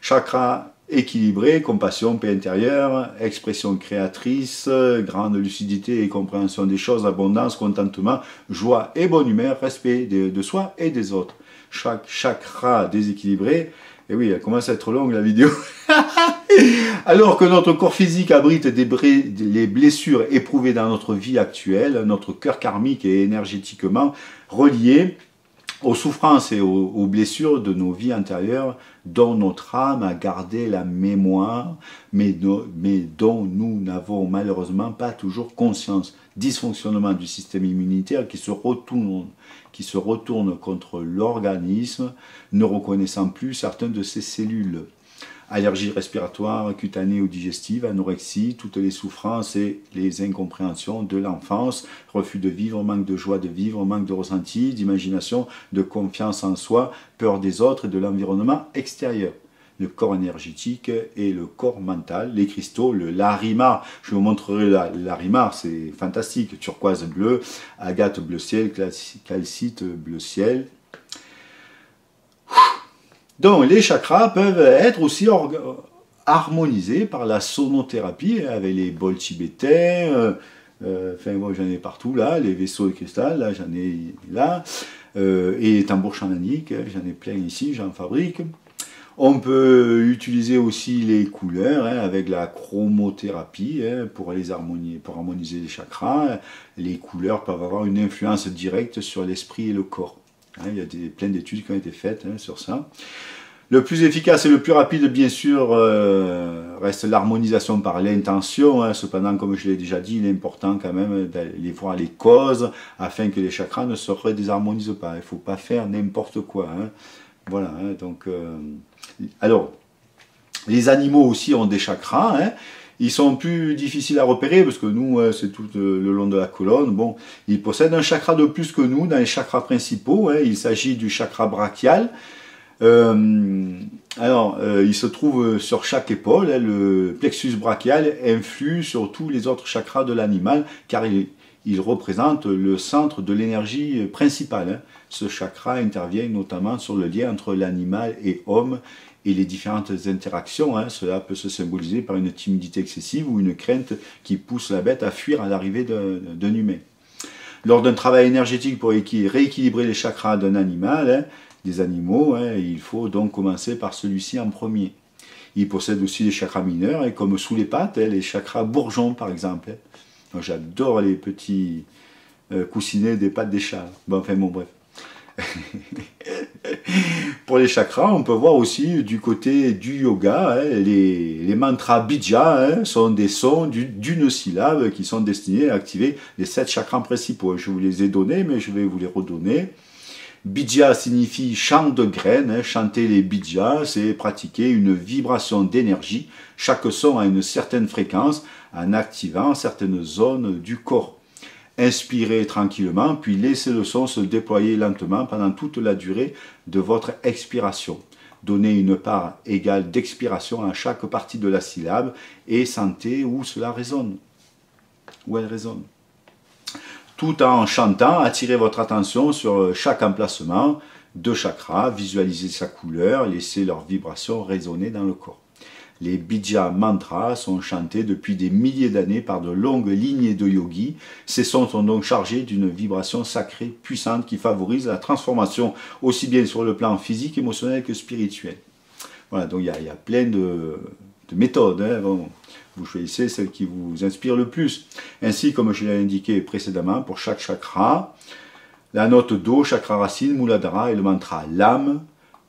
Speaker 1: Chakra équilibré, compassion, paix intérieure, expression créatrice, grande lucidité et compréhension des choses, abondance, contentement, joie et bonne humeur, respect de soi et des autres. Chaque chakra déséquilibré, et oui, elle commence à être longue la vidéo. Alors que notre corps physique abrite les blessures éprouvées dans notre vie actuelle, notre cœur karmique est énergétiquement relié aux souffrances et aux blessures de nos vies antérieures dont notre âme a gardé la mémoire, mais dont nous n'avons malheureusement pas toujours conscience. Dysfonctionnement du système immunitaire qui se retourne contre l'organisme, ne reconnaissant plus certaines de ses cellules. Allergie respiratoire, cutanée ou digestive, anorexie, toutes les souffrances et les incompréhensions de l'enfance, refus de vivre, manque de joie de vivre, manque de ressenti, d'imagination, de confiance en soi, peur des autres et de l'environnement extérieur. Le corps énergétique et le corps mental, les cristaux, le larimar, je vous montrerai le larimar, c'est fantastique, turquoise bleu, agate bleu ciel, calcite bleu ciel. Donc les chakras peuvent être aussi harmonisés par la sonothérapie avec les bols tibétains, enfin moi j'en ai partout là, les vaisseaux de cristal, là j'en ai là, et les tambours chamaniques, j'en ai plein ici, j'en fabrique. On peut utiliser aussi les couleurs avec la chromothérapie pour harmoniser les chakras. Les couleurs peuvent avoir une influence directe sur l'esprit et le corps. Il y a plein d'études qui ont été faites sur ça. Le plus efficace et le plus rapide, bien sûr, reste l'harmonisation par l'intention. Cependant, comme je l'ai déjà dit, il est important quand même d'aller voir les causes afin que les chakras ne se redésharmonisent pas. Il ne faut pas faire n'importe quoi. Voilà, donc... alors, les animaux aussi ont des chakras. Ils sont plus difficiles à repérer parce que nous, c'est tout le long de la colonne. Bon, ils possèdent un chakra de plus que nous dans les chakras principaux. Il s'agit du chakra brachial. Il se trouve sur chaque épaule. Le plexus brachial influe sur tous les autres chakras de l'animal car il représente le centre de l'énergie principale. Hein. Ce chakra intervient notamment sur le lien entre l'animal et homme et les différentes interactions. Hein. Cela peut se symboliser par une timidité excessive ou une crainte qui pousse la bête à fuir à l'arrivée d'un humain. Lors d'un travail énergétique pour rééquilibrer les chakras d'un animal, hein, des animaux, hein, il faut donc commencer par celui-ci en premier. Il possède aussi des chakras mineurs, hein, comme sous les pattes, hein, les chakras bourgeons par exemple. Hein. J'adore les petits coussinets des pattes des chats. Bon, enfin bon, bref. Pour les chakras, on peut voir aussi du côté du yoga, hein, les mantras bija hein, sont des sons d'une syllabe qui sont destinés à activer les 7 chakras principaux. Je vous les ai donnés, mais je vais vous les redonner. Bija signifie chant de graines, hein, chanter les bijas, c'est pratiquer une vibration d'énergie. Chaque son a une certaine fréquence en activant certaines zones du corps. Inspirez tranquillement, puis laissez le son se déployer lentement pendant toute la durée de votre expiration. Donnez une part égale d'expiration à chaque partie de la syllabe et sentez où cela résonne, où elle résonne. Tout en chantant, attirez votre attention sur chaque emplacement de chakra, visualisez sa couleur, laissez leur vibration résonner dans le corps. Les bija mantras sont chantés depuis des milliers d'années par de longues lignées de yogis. Ces sons sont donc chargés d'une vibration sacrée puissante qui favorise la transformation aussi bien sur le plan physique, émotionnel que spirituel. Voilà, donc il y a plein de méthodes. Hein. Bon, vous choisissez celle qui vous inspire le plus. Ainsi, comme je l'ai indiqué précédemment, pour chaque chakra, la note Do, chakra racine, Muladhara, et le mantra Lam.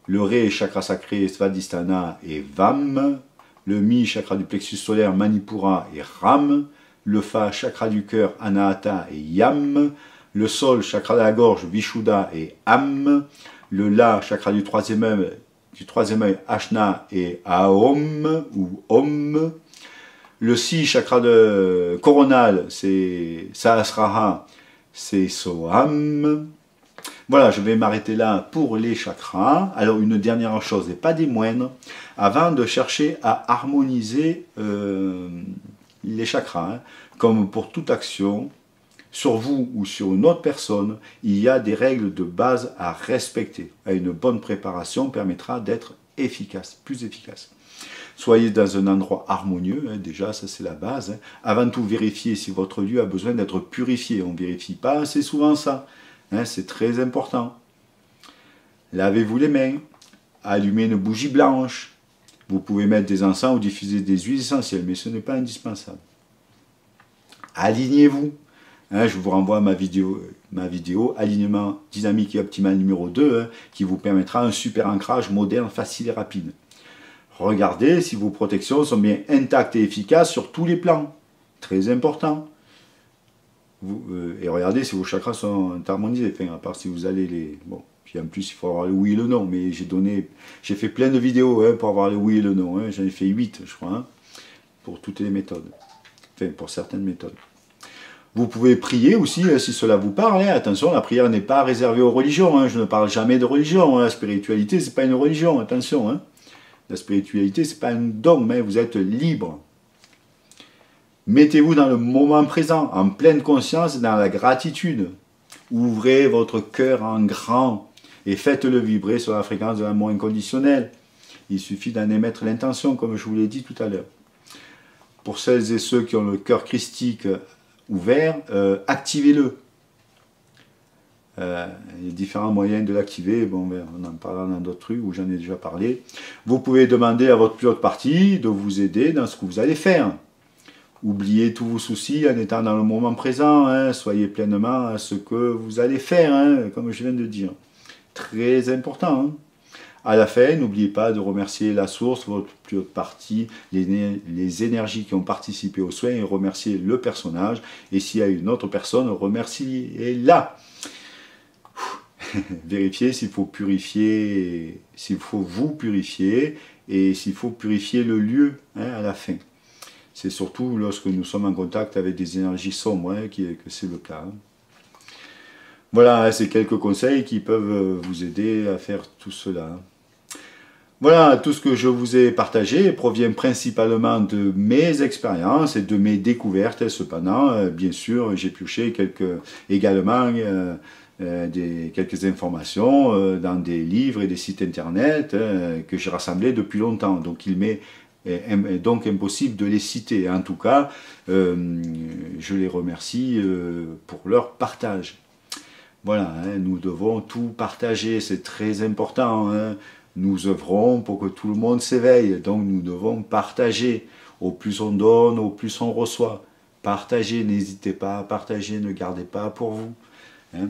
Speaker 1: Le Ré, chakra sacré, Svadhisthana et Vam. Le Mi, chakra du plexus solaire, Manipura et Ram. Le Fa, chakra du cœur, Anahata et Yam. Le Sol, chakra de la gorge, Vishuddha et Am. Le La, chakra du troisième œil, Ashna et Aom ou Om. Le Si, chakra coronal, c'est Sahasrara, c'est Soham. Voilà, je vais m'arrêter là pour les chakras. Alors, une dernière chose, et pas des moindres, avant de chercher à harmoniser les chakras, hein, comme pour toute action, sur vous ou sur une autre personne, il y a des règles de base à respecter. Une bonne préparation permettra d'être efficace, plus efficace. Soyez dans un endroit harmonieux, hein, déjà, ça c'est la base. Hein. Avant tout, vérifiez si votre lieu a besoin d'être purifié. On ne vérifie pas assez souvent ça. Hein, c'est très important. Lavez-vous les mains. Allumez une bougie blanche. Vous pouvez mettre des encens ou diffuser des huiles essentielles, mais ce n'est pas indispensable. Alignez-vous. Hein, je vous renvoie à ma vidéo Alignement dynamique et optimal numéro 2, hein, qui vous permettra un super ancrage moderne, facile et rapide. Regardez si vos protections sont bien intactes et efficaces sur tous les plans. Très important. Et regardez si vos chakras sont harmonisés. Enfin, à part si vous allez les... Bon, puis en plus, il faut avoir le oui et le non. Mais j'ai fait plein de vidéos hein, pour avoir le oui et le non. Hein. J'en ai fait 8, je crois, hein, pour toutes les méthodes. Enfin, pour certaines méthodes. Vous pouvez prier aussi, si cela vous parle. Hein. Attention, la prière n'est pas réservée aux religions. Hein. Je ne parle jamais de religion. Hein. La spiritualité, ce n'est pas une religion. Attention, hein. La spiritualité, ce n'est pas un dogme, hein. Vous êtes libre. Mettez-vous dans le moment présent, en pleine conscience et dans la gratitude. Ouvrez votre cœur en grand et faites-le vibrer sur la fréquence de l'amour inconditionnel. Il suffit d'en émettre l'intention, comme je vous l'ai dit tout à l'heure. Pour celles et ceux qui ont le cœur christique ouvert, activez-le. Il y a différents moyens de l'activer, bon, on en parlera dans d'autres trucs où j'en ai déjà parlé. Vous pouvez demander à votre plus haute partie de vous aider dans ce que vous allez faire. Oubliez tous vos soucis en étant dans le moment présent, hein. Soyez pleinement à ce que vous allez faire, hein, comme je viens de dire. Très important. Hein. À la fin, n'oubliez pas de remercier la source, votre plus haute partie, les énergies qui ont participé aux soins et remercier le personnage. Et s'il y a une autre personne, remerciez-la. Vérifiez s'il faut purifier, s'il faut vous purifier et s'il faut purifier le lieu, hein, à la fin. C'est surtout lorsque nous sommes en contact avec des énergies sombres hein, que c'est le cas. Hein. Voilà, c'est quelques conseils qui peuvent vous aider à faire tout cela. Voilà, tout ce que je vous ai partagé provient principalement de mes expériences et de mes découvertes. Cependant, bien sûr, j'ai pioché également quelques informations dans des livres et des sites internet que j'ai rassemblés depuis longtemps. Donc, il m'est donc impossible de les citer. En tout cas, je les remercie pour leur partage. Voilà, hein, nous devons tout partager, c'est très important, hein. Nous œuvrons pour que tout le monde s'éveille, donc nous devons partager. Au plus on donne, au plus on reçoit. Partagez, n'hésitez pas à partager, ne gardez pas pour vous, hein.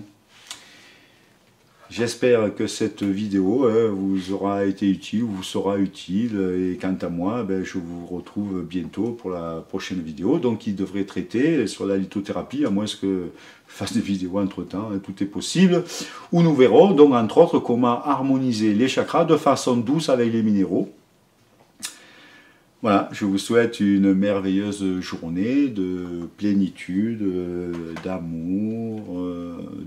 Speaker 1: J'espère que cette vidéo vous aura été utile, vous sera utile. Et quant à moi, ben, je vous retrouve bientôt pour la prochaine vidéo. Donc, il devrait traiter sur la lithothérapie, à moins que je fasse des vidéos entre-temps, hein, tout est possible. Où nous verrons, donc, entre autres, comment harmoniser les chakras de façon douce avec les minéraux. Voilà, je vous souhaite une merveilleuse journée de plénitude, d'amour,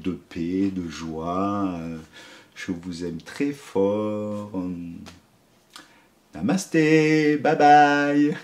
Speaker 1: de paix, de joie. Je vous aime très fort. Namasté, bye bye.